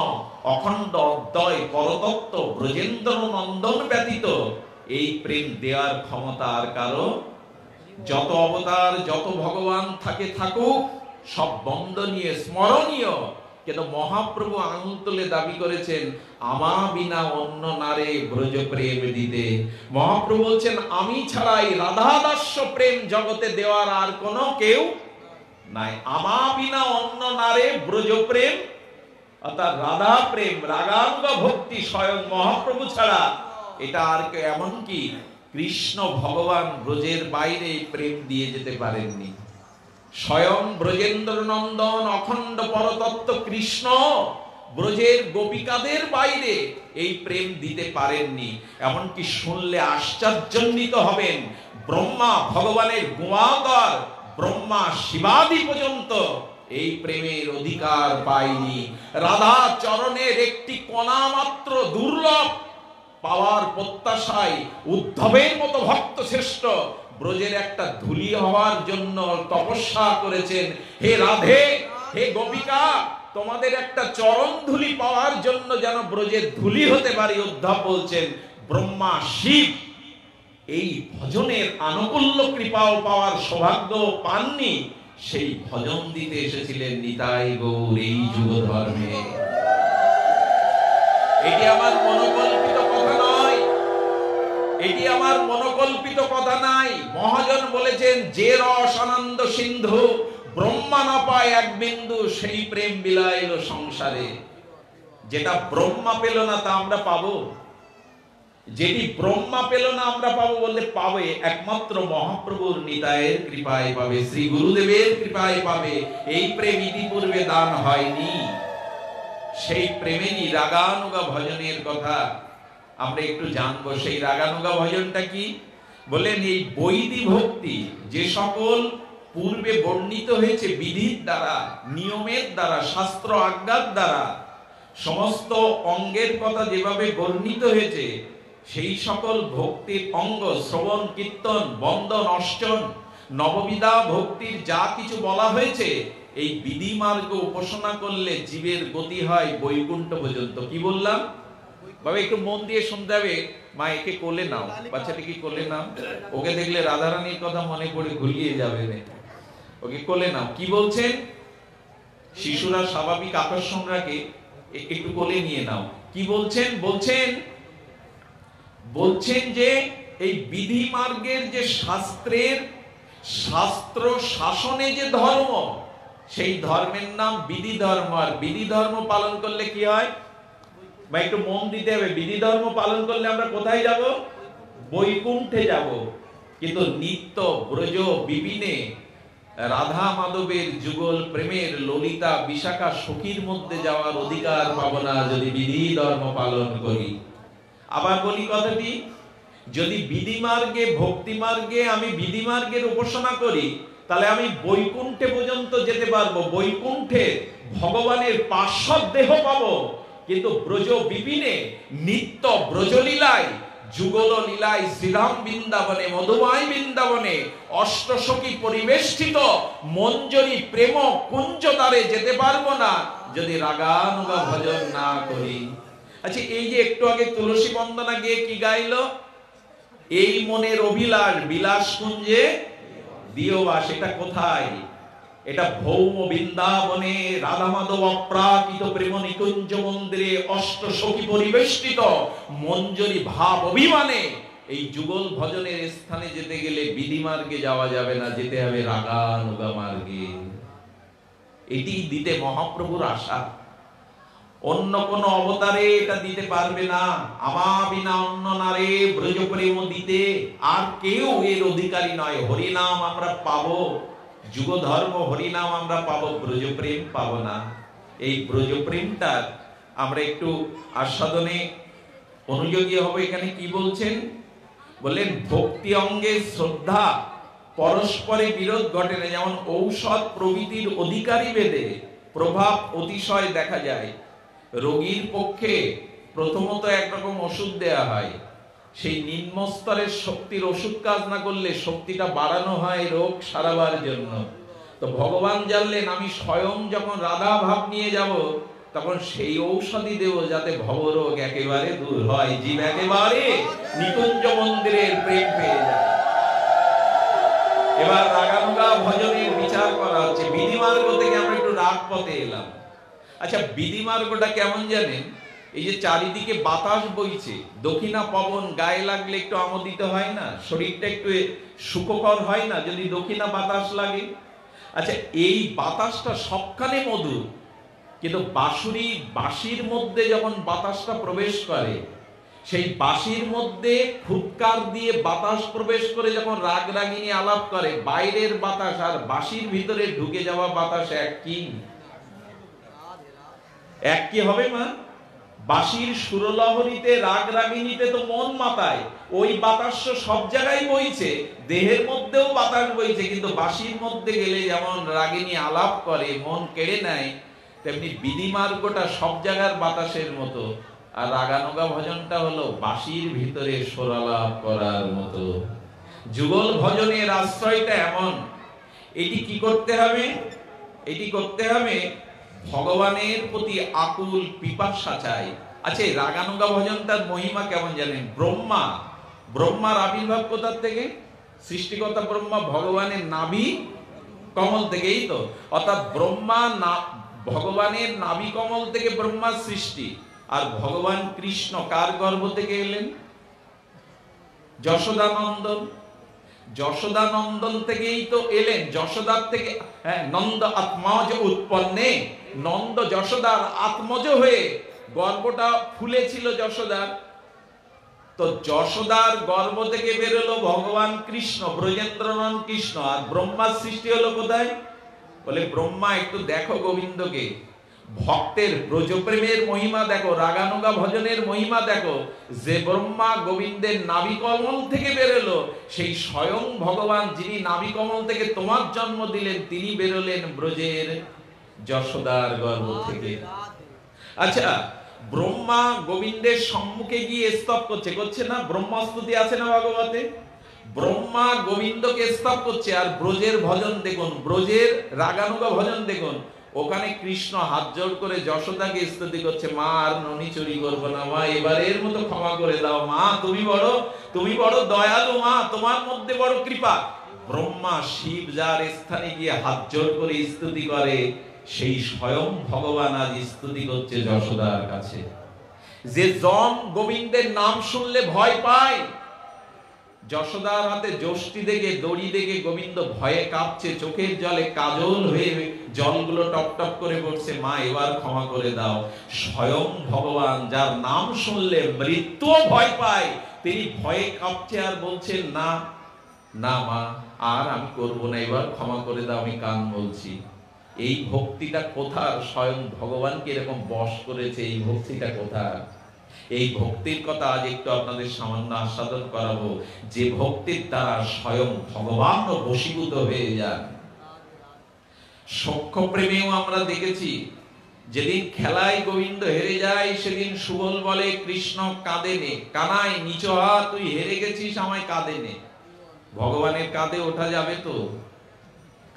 অখণ্ড অদ্বয় পরতত্ত্ব ব্রজেন্দ্র নন্দন ব্যতীত এই প্রেম দেওয়ার ক্ষমতা আর কারো। যত অবতার, যত ভগবান থাকে থাকুক, সব বন্দনীয় স্মরণীয়, কিন্তু মহাপ্রভু আঙুল তুলে দাবি করেছেন আমা বিনা অন্য নারে ব্রজ প্রেম দিতে। মহাপ্রভু বলছেন আমি ছাড়াই রাধা দাস্য প্রেম জগতে দেওয়ার আর কোনো কেউ নাই। আমা বিনা অন্য নারে ব্রজ প্রেম, অর্থাৎ রাধা প্রেম, রাগানুগা ভক্তি স্বয়ং মহাপ্রভু ছাড়া এটা আর কেউ, এমনকি কৃষ্ণ ভগবান ব্রজের বাইরে প্রেম দিয়ে যেতে পারেননি। স্বয়ং ব্রজেন্দ্র নন্দন অখণ্ড পরতত্ত্ব কৃষ্ণ ব্রজের গোপিকাদের বাইরে এই প্রেম দিতে পারেননি। এমনকি শুনলে আশ্চর্যান্বিত হবেন, ব্রহ্মা ভগবানের গুণাকর, ব্রহ্মা শিবাদি পর্যন্ত এই প্রেমের অধিকার পায়নি। রাধা চরণের একটি কণা মাত্র দুর্লভ পাওয়ার প্রত্যাশায় উদ্ধবের মতো ভক্ত শ্রেষ্ঠ ব্রজের একটা ধুলি হওয়ার জন্য তপস্যা করেছেন। হে রাধে, হে গোপিকা, তোমাদের একটা চরণ ধুলি পাওয়ার জন্য যেন ব্রজের ধুলি হতে পারি। উদ্ধব বলছেন ব্রহ্মা শিব এই ভজনের আনুকূল্য কৃপাও পাওয়ার সৌভাগ্য পাননি, সেই ভজন দিতে এসেছিলেন নিতাই গৌর এই যুগ ধর্মে। এটি আমার মনোকল্পিত কথা নয়, এটি আমার মনোকল্পিত কথা নাই। মহাজন বলেছেন যে রস আনন্দ সিন্ধু ব্রহ্মা না পায় এক বিন্দু, সেই প্রেম বিলাইল সংসারে। যেটা ব্রহ্মা পেল না তা আমরা পাবো, যেটি ব্রহ্মা পেল না আমরা পাবো বললে পাবে একমাত্র মহাপ্রভুর নিতাইয়ের কৃপায় পাবে, শ্রী গুরুদেবের কৃপায় পাবে। এই প্রেম ইতিপূর্বে দান হয়নি। সেই প্রেমেরই রাগানুগা ভজনের কথা আমরা একটু জানবো। সেই রাগানুগা ভজনটা কি বলেন? এই বৈদি ভক্তি যে সকল পূর্বে বর্ণিত হয়েছে বিধির দ্বারা, নিয়মের দ্বারা, শাস্ত্র আজ্ঞার দ্বারা, সমস্ত অঙ্গের কথা যেভাবে বর্ণিত হয়েছে, সেই সকল ভক্তির অঙ্গ শ্রবণ, কীর্তন, বন্দন, অর্চন, নববিধা ভক্তির যা কিছু বলা হয়েছে, এই বিধি মার্গ উপাসনা করলে জীবের গতি হয় বৈকুণ্ঠ পর্যন্ত। কি বললাম বাবা? একটু মন দিয়ে শুনতে হবে। মা একে কোলে নাও, বাচ্চাটাকে কোলে নাও, ওকে দেখলে রাধারানীর কথা মনে পড়ে ঘুরিয়ে যাবে, ওকে কোলে নাও। কি বলছেন? শিশুরা স্বাভাবিক আকর্ষণ রাখে, একটু কোলে নিয়ে নাও। কি বলছেন? বলছেন যে এই বিধি মার্গের যে শাস্ত্র শাসনে যে ধর্ম, সেই ধর্মের নাম বিধি ধর্ম। আর বিধি ধর্ম পালন করলে কি হয় বা একটু মন দিতে হবে, বিধি ধর্ম পালন করলে আমরা কোথায় যাব? বৈকুণ্ঠে যাব। কিন্তু নিত্য ব্রজ বিপিনে রাধা মাধবের যুগল প্রেমের ললিতা বিশাখা সখীর মধ্যে যাওয়ার অধিকার পাবো না যদি বিধি ধর্ম পালন করি। আবার বলি কথাটি, যদি বিধি মার্গে, ভক্তি মার্গে আমি বিধি মার্গের উপাসনা করি, তাহলে আমি বৈকুণ্ঠে পর্যন্ত যেতে পারবো, বৈকুণ্ঠে ভগবানের পার্শ্বদ দেহ পাবো। কিন্তু ব্রজ বিপিনে নিত্য ব্রজলীলায়, যুগল লীলায়, শ্রীরাম বৃন্দাবনে, মধুমায় বৃন্দাবনে অষ্টসখী পরিবেষ্টিত মঞ্জরি প্রেম কুঞ্জ দ্বারে যেতে পারবো না যদি রাগানুগা ভজন না করি। আচ্ছা, এই যে একটু আগে তুলসী বন্দনা গিয়ে কি গাইলো? এই মনের অভিলাষ বিলাস কুঞ্জে দিও বাস। এটা কোথায়? এটা ভৌম বৃন্দাবনে রাধা মাধব অপ্রাকৃত প্রেম নিকুঞ্জ মন্দিরে অষ্ট সখী পরিবেষ্টিত মঞ্জরি ভাব অভিমানে এই যুগল ভজনের স্থানে যেতে গেলে বিধি মার্গে যাওয়া যাবে না, যেতে হবে রাগানুগা মার্গে। এটি দিতে মহাপ্রভুর আশা, অন্য কোন অবতারে এটা দিতে পারবে না। আমা বিনা অন্য নারে ব্রজ প্রেম দিতে আর কেউ এর অধিকারী নয়। হরিনাম আমরা পাবো, যুগ ধর্ম হরিনাম আমরা পাবো, ব্রজ প্রেম পাবো না। এই ব্রজ প্রেমটা আমরা একটু আস্বাদনে অনুযোগী হবো। এখানে কি বলছেন, বললেন ভক্তি অঙ্গে শ্রদ্ধা পরস্পরে বিরোধ ঘটে না। যেমন ঔষধ প্রভৃতির অধিকারী ভেদে প্রভাব অতিশয় দেখা যায়। রোগীর পক্ষে প্রথমত একরকম ওষুধ দেয়া হয়, সেই নিম্ন স্তরের শক্তির ওষুধ কাজ না করলে শক্তিটা বাড়ানো হয় রোগ সারাবার জন্য। তো ভগবান জানলেন আমি স্বয়ং যখন রাধা ভাব নিয়ে যাব তখন সেই ঔষধই দেব যাতে ভবরোগ একেবারে দূর হয়, জীব একেবারে নিকুঞ্জ মন্দিরের প্রেম পেয়ে যায়। এবার রাগানুগা ভজনের বিচার করা হচ্ছে। বিধিমার্গ থেকে আমরা একটু রাগ পথে এলাম। আচ্ছা, বিধিমার্গটা কেমন জানেন? এই যে চারিদিকে বাতাস বইছে, দক্ষিণা পবন গায়ে লাগলে একটু আমোদিত হয় না, শরীরটা একটু সুখকর হয় না যদি দক্ষিণা বাতাস লাগে? আচ্ছা, এই বাতাসটা সবখানে মধুর, কিন্তু বাঁশির মধ্যে যখন বাতাসটা প্রবেশ করে, সেই বাঁশির মধ্যে ফুৎকার দিয়ে বাতাস প্রবেশ করে যখন রাগ রাগিনী আলাপ করে, বাইরের বাতাস আর বাঁশির ভিতরে ঢুকে যাওয়া বাতাস এক কি হবে মা? বাঁশির সুরলহরীতে রাগ রাগিনীতে তো মন মাতায়, ওই বাতাস সব জায়গায় বইছে, দেহের মধ্যেও বাতাস বইছে, কিন্তু বাঁশির মধ্যে গেলে যেমন রাগিনী আলাপ করে মন কেড়ে নেয়, তেমনি বিধিমার্গটা সব জায়গার বাতাসের মতো। আর রাগানুগা ভজনটা হলো বাঁশির ভিতরে সুরালাপ করার মতো। যুগল ভজনের আশ্রয়টা এমন। এটি কি করতে হবে? এটি করতে হবে ভগবানের প্রতি আকুল পিপাসা চাই। আচ্ছা, রাগানুগা ভজনটার মহিমা কেমন জানেন? ব্রহ্মার আবির্ভাব কোথার থেকে? সৃষ্টিকর্তা ব্রহ্মা ভগবানের নাভি কমল থেকেই তো। অর্থাৎ ভগবানের নাভি কমল থেকে ব্রহ্মার সৃষ্টি। আর ভগবান কৃষ্ণ কার গর্ভ থেকে এলেন? যশোদানন্দন থেকেই তো এলেন। যশোদার থেকে নন্দ আত্মজ উৎপন্নে, নন্দ যশোদার আত্মজ হয়ে গর্ভটা ফুলেছিল যশোদার। তো যশোদার গর্ভ থেকে বেরোলো ভগবান কৃষ্ণ, ব্রজেন্দ্রনন্দ কৃষ্ণ। আর ব্রহ্মার সৃষ্টি হলো কোথায়? বলে ব্রহ্মা একটু দেখো গোবিন্দকে, ভক্তের ব্রজপ্রেমের মহিমা দেখো, রাগানুগা ভজনের মহিমা দেখো। যে ব্রহ্মা গোবিন্দের নাভি কমল থেকে বেরোলো, সেই স্বয়ং ভগবান যিনি নাভি কমল থেকে তোমার জন্ম দিলেন, তিনি বেরোলেন ব্রজের যশোদার গর্ভ থেকে। আচ্ছা, ব্রহ্মা গোবিন্দের সম্মুখে গিয়ে স্তব করছে না? ব্রহ্মস্তুতি আছে না ভাগবতে? ব্রহ্মা গোবিন্দকে স্তব করছে। আর ব্রজের ভজন দেখুন, ব্রজের রাগানুগা ভজন দেখুন, ওখানে কৃষ্ণ হাত জোড় করে যশোদাকে স্তুতি করছে, মা আর ননি চুরি করবো না, মা এবারের মতো ক্ষমা করে দাও, মা তুমি বড় দয়ালু, মা তোমার মধ্যে বড় কৃপা। ব্রহ্মা শিব যার স্থানে গিয়ে হাত জোড় করে স্তুতি করে, সেই স্বয়ং ভগবান আজ স্তুতি করছে যশোদার কাছে। যে জন গোবিন্দের নাম শুনলে ভয় পায়, যশোদার হাতে যষ্টি দেখে, দড়ি দেখে গোবিন্দ ভয়ে কাঁপছে, চোখের জলে কাজল হয়ে জলগুলো টপ টপ করে পড়ছে, মা এবার ক্ষমা করে দাও। স্বয়ং ভগবান যার নাম শুনলে মৃত্যু ভয় পায়, তিনি ভয়ে কাঁপছে আর বলছেন না মা আর আমি করব না, এবার ক্ষমা করে দাও, আমি কান বলছি। এই ভক্তিটা কোথার? স্বয়ং ভগবানকে এরকম বশ করেছে, এই ভক্তিটা কোথার? এই ভক্তির কথা আজ একটু আপনাদের সামান্য আস্বাদন করাবো, যে ভক্তির দ্বারা স্বয়ং ভগবান বশীভূত হয়ে যান। সখ্য প্রেমেও আমরা দেখেছি, যেদিন খেলায় গোবিন্দ হেরে যায়, সেদিন সুবল বলে কৃষ্ণ কাঁদেনে, কানাই নিচ হাত, তুই হেরে গেছিস, আমায় কাঁদেনে। ভগবানের কাঁধে ওঠা যাবে তো?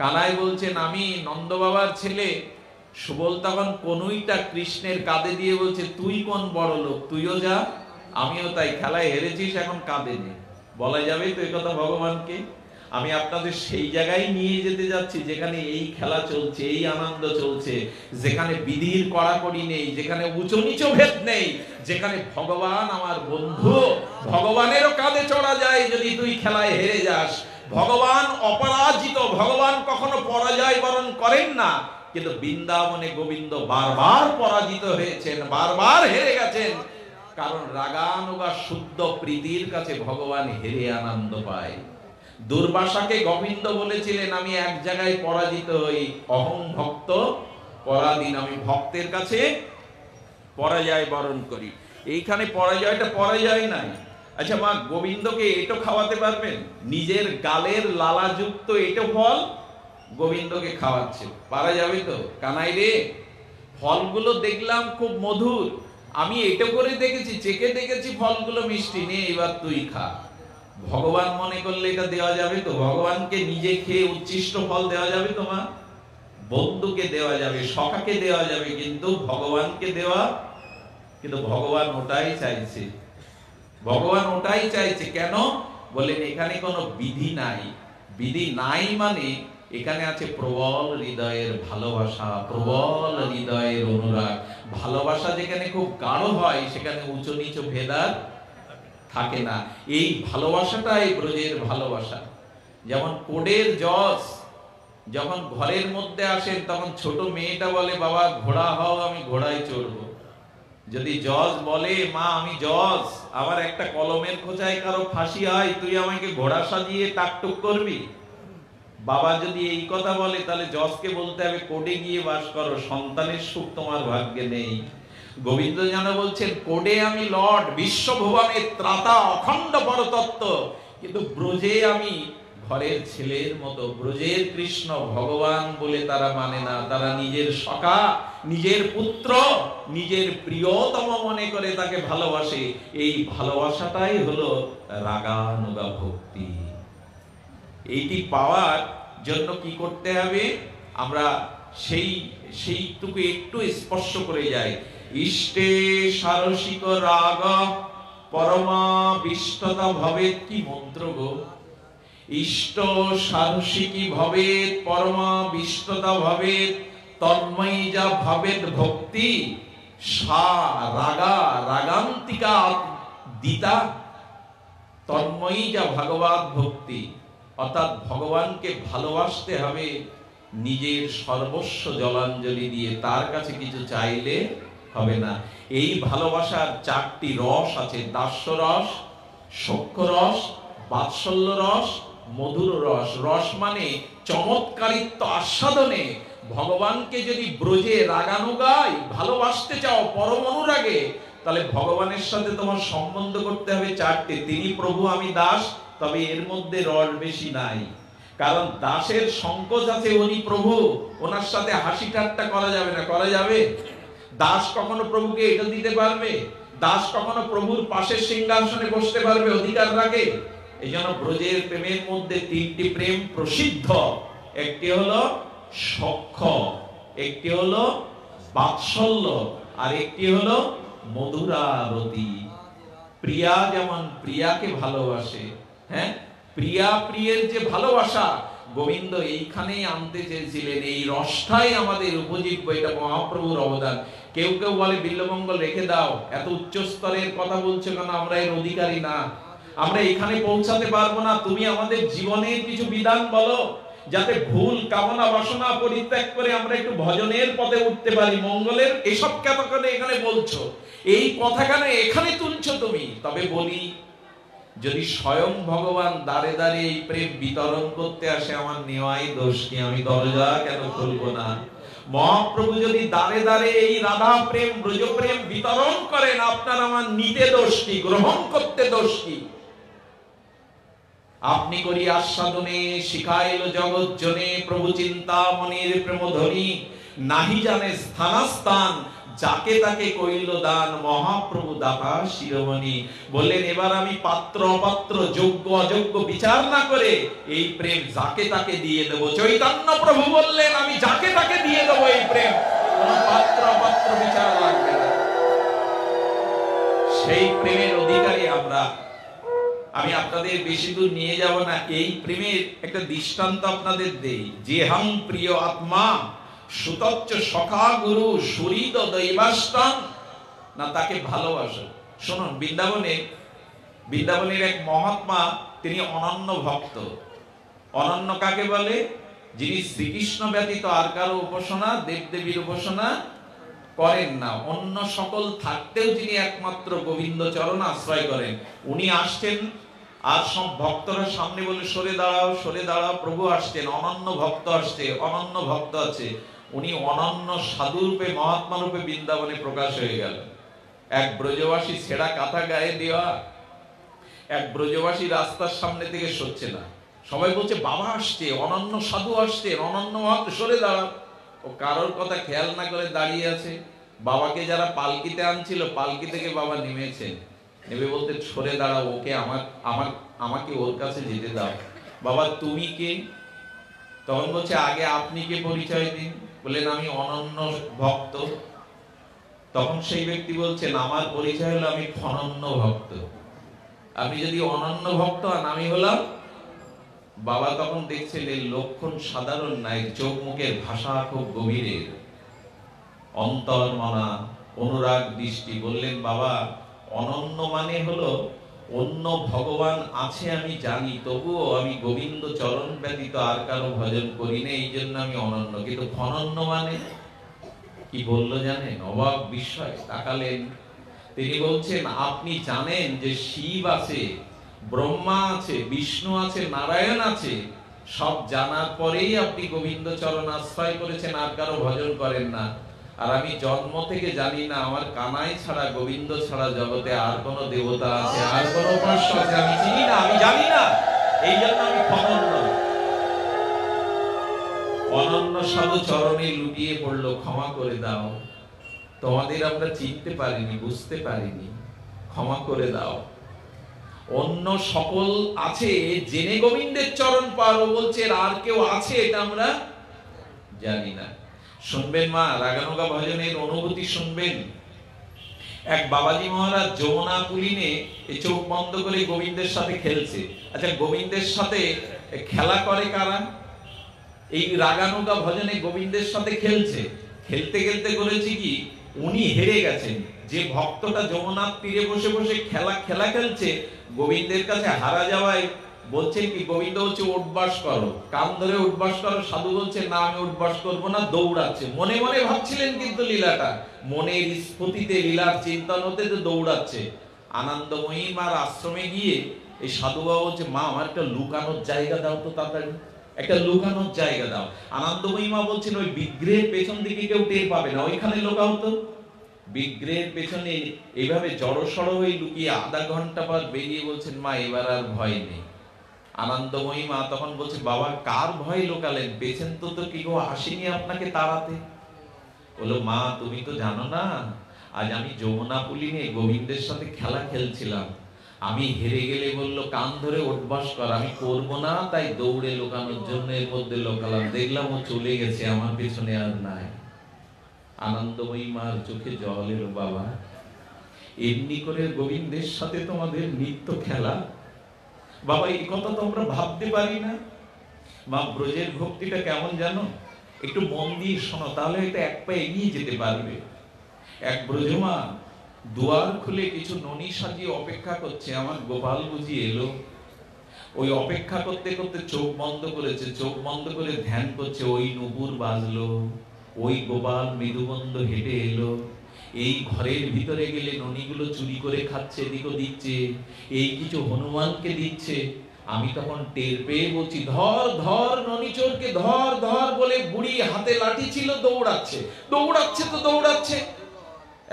কানাই বলছেন আমি নন্দ বাবার ছেলে। সুবল তখন কনুইটা কৃষ্ণের কাঁধে দিয়ে বলছে, তুই কোন বড় লোক, তুইও যা, আমিও তাই, খেলায় হেরেছিস, এখন কাঁদে নে। বলা যাবে তো এই কথা ভগবানকে? আমি আপনাদের সেই জায়গায় নিয়ে যেতে যাচ্ছি যেখানে এই খেলা চলছে, এই আনন্দ চলছে, যেখানে বিধির কড়াকড়ি নেই, যেখানে উঁচু নিচু ভেদ নেই, যেখানে ভগবান আমার বন্ধু। ভগবানেরও কাঁধে চড়া যায় যদি তুই খেলায় হেরে যাস। ভগবান অপরাজিত, ভগবান কখনো পরাজয় বরণ করেন না। কিন্তু বৃন্দাবনে গোবিন্দ বারবার পরাজিত হয়েছেন, বারবার হেরে গেছেন, কারণ রাগানুগা শুদ্ধ প্রীতির কাছে ভগবান হেরে আনন্দ পায়। দুর্বাসাকে গোবিন্দ বলেছিলেন, আমি এক জায়গায় পরাজিত হই, অহং ভক্ত পরাধীন, আমি ভক্তের কাছে পরাজয় বরণ করি। এইখানে পরাজয়টা পরাজয় নাই। আচ্ছা মা, গোবিন্দকে এটো খাওয়াতে পারবেন? নিজের গালের লালাযুক্ত এটো ফল গোবিন্দকে খাওয়াচ্ছে, পারা যাবে তো? কানাই রে, ফলগুলো দেখলাম খুব মধুর, আমি এটো করে দেখেছি, চেখে দেখেছি ফলগুলো মিষ্টি, নে এবার তুই খা। ভগবান মনে করলে এটা দেওয়া যাবে তো? ভগবানকে নিজে খেয়ে উচ্ছিষ্ট ফল দেওয়া যাবে তো মা? বন্ধুকে দেওয়া যাবে, সখাকে দেওয়া যাবে, কিন্তু ভগবানকে দেওয়া? কিন্তু ভগবান ওটাই চাইছে, ভগবান ওটাই চাইছে। কেন বলেন? এখানে কোনো বিধি নাই। বিধি নাই মানে এখানে আছে প্রবল হৃদয়ের ভালোবাসা, প্রবল হৃদয়ের অনুরাগ। ভালোবাসা যেখানে খুব গাঢ় হয় সেখানে উঁচু নিচু ভেদ আর থাকে না। এই ভালোবাসাটাই ব্রজের ভালোবাসা। যেমন কোডের জজ যখন ঘরের মধ্যে আসেন তখন ছোট মেয়েটা বলে, বাবা ঘোড়া হও, আমি ঘোড়ায় চড়বো। যদি জজ বলে, মা আমি জজ, আমার একটা কলমের খোঁচায় কারো ফাঁসি হয়, তুই আমাকে ঘোড়া সাজিয়ে টাকটুক করবি? বাবা যদি এই কথা বলে, তাহলে জজকে বলতে হবে কোডে গিয়ে বাস করো, সন্তানের সুখ তোমার ভাগ্যে নেই। গোবিন্দ যেন বলছেন, কোডে আমি লর্ড, বিশ্বভুবনের ত্রাতা, অখণ্ড পরতত্ত্ব, কিন্তু ব্রজে আমি ঘরের ছেলের মতো। ব্রজের কৃষ্ণ ভগবান বলে তারা মানে না, তারা নিজের সখা, নিজের পুত্র, নিজের প্রিয়তম মনে করে তাকে ভালোবাসে। এই ভালোবাসাটাই হলো রাগানুগা ভক্তি। এইটি পাওয়ার জন্য কি করতে হবে? আমরা সেইটুকু একটু স্পর্শ করে যাই। ইষ্টে সারসিক রাগ পরমা বিষ্টতা ভবেত, কি মন্ত্র গো! ইষ্ট সারসিকী ভবেত, পরমা বিষ্টতা ভবেত, তন্ময়ী যা ভবেত ভক্তি, সা রাগা রাগান্তিকা দিতা। তন্ময়ী যা ভগবত ভক্তি, অর্থাৎ ভগবানকে ভালোবাসতে হবে নিজের সর্বস্ব জলাঞ্জলি দিয়ে, তার কাছে কিছু চাইলে হবে না। এই ভালোবাসার চারটি রস আছে: দাস্য রস, সখ্য রস, বাৎসল্য রস, মধুর রস। রস মানে চমৎকারিত্ব আস্বাদনে। ভগবানকে যদি ব্রজে রাগানুগায় ভালোবাসতে চাও পরম অনুরাগে, তাহলে ভগবানের সাথে তোমার সম্বন্ধ করতে হবে চারটে। তিনি প্রভু, আমি দাস, তবে এর মধ্যে রস বেশি নাই। কারণ দাসের সংকোচ আছে, উনি প্রভু, ওনার সাথে হাসি ঠাট্টা করা যাবে না। করা যাবে? দাস কখনো প্রভুকে এটা দিতে পারবে? দাস কখনো প্রভুর পাশের সিংহাসনে বসতে পারবে? অধিকার রাখে? এই জন্য ব্রজের প্রেমের মধ্যে তিনটি প্রেম প্রসিদ্ধ। একটি হলো সখ্য, একটি হলো বাৎসল্য, আর একটি হলো মধুরারতি। প্রিয়া যেমন প্রিয়াকে ভালোবাসে, হ্যাঁ, প্রিয়া প্রিয়ের যে ভালোবাসা গোবিন্দ এইখানেই আনতে চেয়েছিলেন। এই রসটাই আমাদের উপজীব্য, এটা মহাপ্রভুর অবদান। কেউ কেউ বলে বিল্লমঙ্গল রেখে দাও, এত উচ্চ স্তরের কথা বলছো কেন? আমরা এর অধিকারী না, আমরা এখানে পৌঁছাতে পারবো না। তুমি আমাদের জীবনের কিছু বিধান বলো, যাতে ভুল কামনা বাসনা পরিত্যাগ করে আমরা একটু ভজনের পথে উঠতে পারি, মঙ্গলের। এসব কথা কেন এখানে বলছো? এই কথা কেন এখানে তুলছো তুমি? তবে বলি, যদি স্বয়ং ভগবান দাঁড়ে দাঁড়িয়ে এই প্রেম বিতরণ করতে আসে, আমার নেওয়াই দোষ কি? আমি দরজা কেন খুলবো না? মহাপ্রভু যদি দাঁড়ে দাঁড়িয়ে এই রাধা প্রেম, ব্রজ প্রেম বিতরণ করেন, আপনার আমার নিতে দোষ কি? গ্রহণ করতে দোষ কি? আপনি করি আস্বাদনে শিখাইল জগৎ জনে, প্রভু চিন্তা মনির প্রেম ধ্বনি, নাহি জানে স্থানাস্থান, যাকে তাকে কইল দান, মহাপ্রভু দাতা শিরোমণি। বললেন, এবার আমি পাত্র অপাত্র, যোগ্য অযোগ্য বিচার না করে এই প্রেম যাকে তাকে দিয়ে দেব। চৈতন্য প্রভু বললেন, আমি যাকে তাকে দিয়ে দেব এই প্রেম, কোন পাত্র অপাত্র বিচার লাগবে না। সেই প্রেমের অধিকারী আমরা। আমি আপনাদের বেশি দূর নিয়ে যাব না, এই প্রেমের একটা দৃষ্টান্ত আপনাদের দেই। যেহাং প্রিয় আত্মা সুতচ্চ সখা গুরু সুহৃদ দৈবাষ্টম, না তাকে ভালোবাসো। শুনুন, বৃন্দাবনের এক মহাত্মা, তিনি অনন্য ভক্ত। অনন্য কাকে বলে? যিনি শ্রীকৃষ্ণ ব্যতীত আর কারো উপাসনা, দেবদেবীর উপাসনা করেন না, অন্য সকল থাকতেও যিনি একমাত্র গোবিন্দ চরণ আশ্রয় করেন। উনি আসছেন, আর সব ভক্তরা সামনে বলে সরে দাঁড়াও, সরে দাঁড়াও, প্রভু আসছেন, অনন্য ভক্ত আসছে, অনন্য ভক্ত আছে। উনি অনন্য সাধু রূপে, মহাত্মা রূপে বৃন্দাবনে প্রকাশ হয়ে গেল। এক ব্রজবাসী ছেঁড়া কাঁথা গায়ে দেওয়া এক ব্রজবাসী রাস্তার সামনে থেকে সরছে না। সবাই বলছে বাবা আসছে, অনন্য সাধু আসছে, অনন্য ভক্ত, সরে দাঁড়াও। ও কারোর কথা খেয়াল না করে দাঁড়িয়ে আছে। বাবাকে যারা পালকিতে আনছিল, পালকি থেকে বাবা নেমেছেন, নেমে বলতে সরে দাঁড়াও, ওকে আমাকে ওর কাছে যেতে দাও। বাবা তুমি কে? তখন বলছে আগে আপনি কে পরিচয় দিন। বললেন আমি অনন্য ভক্ত। তখন সেই ব্যক্তি বলছেন আমার পরিচয় হলো আমি অনন্য ভক্ত। আপনি যদি অনন্য ভক্ত হন, আমি হলাম। বাবা তখন দেখছেন এই লক্ষণ সাধারণ নাই, চোখ মুখের ভাষা খুব গভীরের, অন্তর্মনা, অনুরাগ দৃষ্টি। বললেন বাবা অনন্য মানে হলো অন্য ভগবান আছে আমি জানি, তবুও আমি গোবিন্দ চরণ ব্যতীত আর কারো ভজন করি না, এই জন্য আমি অনন্য। কিন্তু অনন্য মানে কি বললো জানেন? অবাক বিস্ময় তাকালেন। তিনি বলছেন আপনি জানেন যে শিব আছে, ব্রহ্মা আছে, বিষ্ণু আছে, নারায়ণ আছে, সব জানার পরেই আপনি গোবিন্দ চরণ আশ্রয় করেছেন, আর কারো ভজন করেন না। আর আমি জন্ম থেকে জানি না আমার কানাই ছাড়া, গোবিন্দ ছাড়া জগতে আর কোন দেবতা আছে, আর কোন উপাস্য আছে, আমি চিনি না, আমি জানি না, এই জন্য আমি অনন্য। অনন্য সাধু চরণে লুটিয়ে পড়লো, ক্ষমা করে দাও, তোমাদের আমরা চিনতে পারিনি, বুঝতে পারিনি, ক্ষমা করে দাও। অন্য সকল আছে জেনে গোবিন্দের চরণ পারো, বলছে আর কেউ আছে এটা আমরা জানি না। শুনবেন মা, রাগানুগা ভজনের অনুভূতি শুনবেন। এক বাবাজি মহারাজ যমুনা পুলিনে চোখ বন্ধ করে গোবিন্দের সাথে খেলছে। আচ্ছা, গোবিন্দের সাথে খেলা করে কারা? এই রাগানুগা ভজনে গোবিন্দের সাথে খেলছে। খেলতে খেলতে করেছে কি, উনি হেরে গেছেন। যে ভক্তটা যমুনার তীরে বসে বসে খেলা খেলছে, গোবিন্দের কাছে হারা যাওয়ায় বলছেন কি, গোবিন্দ হচ্ছে উঠবাস করো, কান ধরে উঠবাস করো। সাধু বলছে না আমি উঠবাস করবো না, দৌড়াচ্ছে। মনে মনে ভাবছিলেন কিন্তু লীলাটা, মনের স্ফূর্তিতে, লীলার চিন্তন হতে দৌড়াচ্ছে। আনন্দময়ী মার আশ্রমে গিয়ে এই সাধু বাবা বলছে মা আমার একটা লুকানোর জায়গা দাও তো, তাড়াতাড়ি একটা লুকানোর জায়গা দাও। আনন্দময়ী মা বলছেন ওই বিগ্রহের পেছন দিকে কেউ টের পাবে না, ওইখানে লুকাও তো। বিগ্রহের পেছনে এইভাবে জড়সড় হয়ে লুকিয়ে আধা ঘন্টা পর বেরিয়ে বলছেন মা এবার আর ভয় নেই। আনন্দময়ী মা তখন বলছে বাবা কার ভয় লোকালেন, পেছন তো কি কেউ আসেনি আপনাকে তাড়াতে। বললো মা তুমি তো জানো না, আজ আমি যমুনা পুলিনে গোবিন্দের সাথে খেলা খেলছিলাম, আমি হেরে গেলে বললো কান ধরে উঠবাস কর, আমি করবো না, তাই দৌড়ে লোকানোর জন্য এর মধ্যে লোকালাম, দেখলাম ও চলে গেছে, আমার পেছনে আর নাই। আনন্দময়ী মার চোখে জল এলো, বাবা এমনি করে গোবিন্দের সাথে তোমাদের নিত্য খেলা? বাবা এই কথা তো আমরা ভাবতে পারি না। মা ব্রজের ভক্তিটা কেমন জানো? একটু মন দিয়ে শোনো, তাহলে এটা এক পা এগিয়ে যেতে পারবে। এক ব্রজমা দুয়ার খুলে কিছু ননি সাজিয়ে অপেক্ষা করছে, আমার গোপাল বুঝি এলো। ওই অপেক্ষা করতে করতে চোখ বন্ধ করেছে, চোখ বন্ধ করে ধ্যান করছে, ওই নুপুর বাজলো, ওই গোপাল মৃদুবন্ধ হেঁটে এলো, এই ঘরের ভিতরে গেলে ননিগুলো চুরি করে খাচ্ছে, এদিকে দিচ্ছে, এই কিছু হনুমানকে দিচ্ছে। আমি তখন টের পেয়ে বলছি ধর ধর ননি চোরকে ধর ধর বলে বুড়ি হাতে লাঠি ছিল, দৌড়াচ্ছে দৌড়াচ্ছে তো দৌড়াচ্ছে।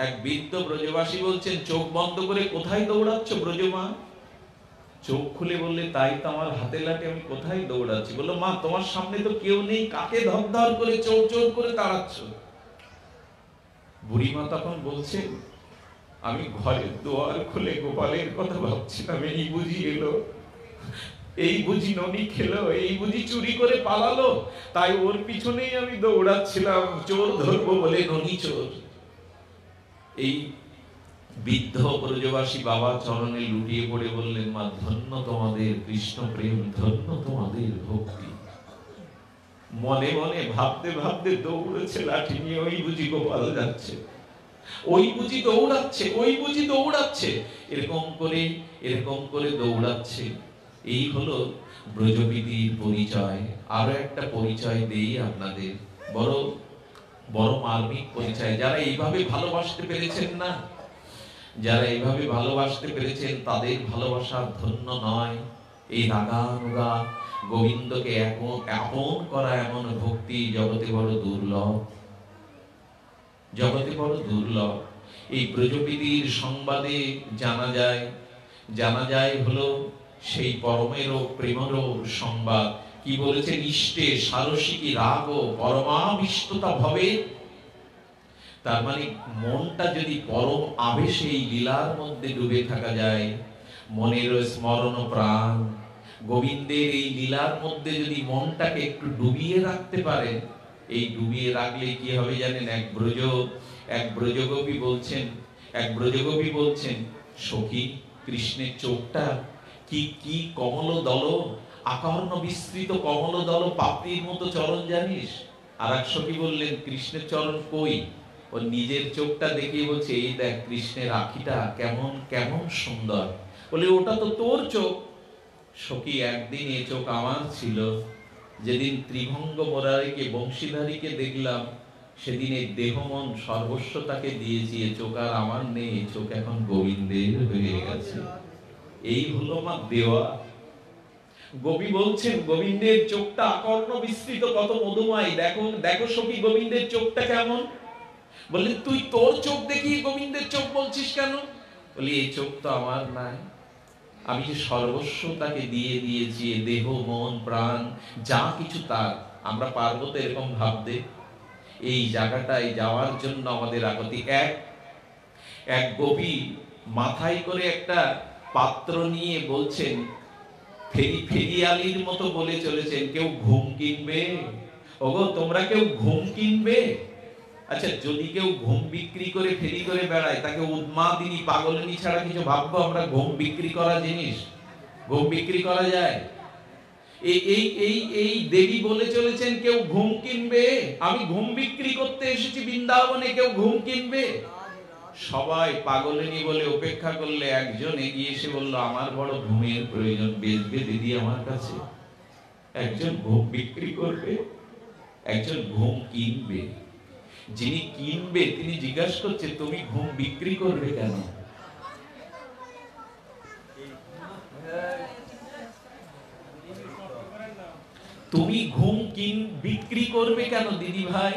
এক বৃদ্ধ ব্রজবাসী বলছেন চোখ বন্ধ করে কোথায় দৌড়াচ্ছ ব্রজমা? চোখ খুলে বললে তাই তো আমার হাতে লাঠি, আমি কোথায় দৌড়াচ্ছি? বললো মা তোমার সামনে তো কেউ নেই, কাকে ধর ধর করে চোর চোর করে তাড়াচ্ছ? বুড়িমা তখন বলছে আমি ঘরের দুয়ার খুলে গোপালের কথা ভাবছিলাম, এই বুঝি এলো, এই বুঝি ননি খেলো, এই বুঝি চুরি করে পালালো, তাই ওর পিছনেই আমি দৌড়াচ্ছিলাম চোর ধরবো বলে, ননি চোর। এই বৃদ্ধ ব্রজবাসী বাবা চরণে লুটিয়ে পড়ে বললেন, মা ধন্য তোমাদের কৃষ্ণ প্রেম, ধন্য তোমাদের ভক্তি। মনে মনে ভাবতে ভাবতে দৌড়েছে লাঠি নিয়ে, ওই বুঝি গোপাল যাচ্ছে, ওই বুঝি দৌড়াচ্ছে, ওই বুঝি দৌড়াচ্ছে, এরকম করে দৌড়াচ্ছে। এই হলো ব্রজবিধির পরিচয়। আরো একটা পরিচয় দেই আপনাদের, বড় বড় মার্মিক পরিচয়। যারা এইভাবে ভালোবাসতে পেরেছেন না, যারা এইভাবে ভালোবাসতে পেরেছেন, তাদের ভালোবাসা ধন্য নয়। এই রাগানুগা গোবিন্দকে আপন করা এমন ভক্তি জগতে বড় দুর্লভ, জগতে বড় দুর্লভ। এই ব্রজবিধির সংবাদে জানা যায় হলো সেই পরমেরও প্রেমেরও সংবাদ। কি বলেছেন, ইষ্টে সারসিকী রাগ পরমাবিষ্টতা ভবে। তার মানে মনটা যদি পরম আবেশে এই লীলার মধ্যে ডুবে থাকা যায়, মনের স্মরণ প্রাণ গোবিন্দের এই লীলার মধ্যে যদি মনটাকে একটু ডুবিয়ে রাখতে পারেন, এই ডুবিয়ে রাখলে কি হবে জানেন? এক ব্রজগোপী বলছেন, সখী কৃষ্ণের চোখটা কি কমল দল, আকর্ণ বিস্তৃত কমল দল পাপড়ির মতো চরণ জানিস? আর এক সখী বললেন, কৃষ্ণের চরণ কই? ও নিজের চোখটা দেখে বলছে, এই দেখ কৃষ্ণের আখিটা কেমন কেমন সুন্দর। বলে, ওটা তো তোর চোখ। সখী, একদিন এ চোখ আমার ছিল, যেদিন ত্রিভঙ্গ মোরারিকে বংশীধারীকে দেখলাম, সেদিন এই দেহ মন সর্বস্ব তাকে দিয়েছি। এ চোখ আর আমার নেই, এ চোখ এখন গোবিন্দের হয়ে গেছে। এই হলো মা দেওয়া। গোপী বলছেন, গোবিন্দের চোখটা আকর্ণ বিস্তৃত, কত মধুময়। দেখো সখী, গোবিন্দের চোখটা কেমন। বললেন, তুই তোর চোখ দেখিয়ে গোবিন্দের চোখ বলছিস কেন? বলি, এই চোখ তো আমার নাই, আমি যে সর্বস্ব তাকে দিয়ে দিয়েছি, দেহ মন প্রাণ যা কিছু তার। আমরা পারবো তো এরকম ভাবতে? এই জায়গাটায় যাওয়ার জন্য আমাদের আগতি। এক গোপী মাথায় করে একটা পাত্র নিয়ে বলছেন, ফেরিয়ালির মতো বলে চলেছেন, কেউ ঘুম কিনবে? ওগো, তোমরা কেউ ঘুম কিনবে? আচ্ছা, যদি কেউ ঘুম বিক্রি করে ফেরি করে বেড়ায়, তাকে উন্মাদিনী পাগলিনী ছাড়া কিছু ভাববো আমরা? ঘুম বিক্রি করা জিনিস, ঘুম বিক্রি করা যায়? এই দেবী বলে চলেছেন, কেউ ঘুম কিনবে? আমি ঘুম বিক্রি করতে এসেছি বৃন্দাবনে, কেউ ঘুম কিনবে? সবাই পাগলিনী বলে অপেক্ষা করলে একজন এগিয়ে এসে বলল, আমার বড় ঘুমের প্রয়োজন, বেচবে দিদি আমার কাছে? একজন ঘুম বিক্রি করবে, একজন ঘুম কিনবে। যিনি কিনবে তিনি জিজ্ঞাসা করছে, তুমি ঘুম বিক্রি করবে কেন? তুমি ঘুম বিক্রি করবে কেন দিদি ভাই?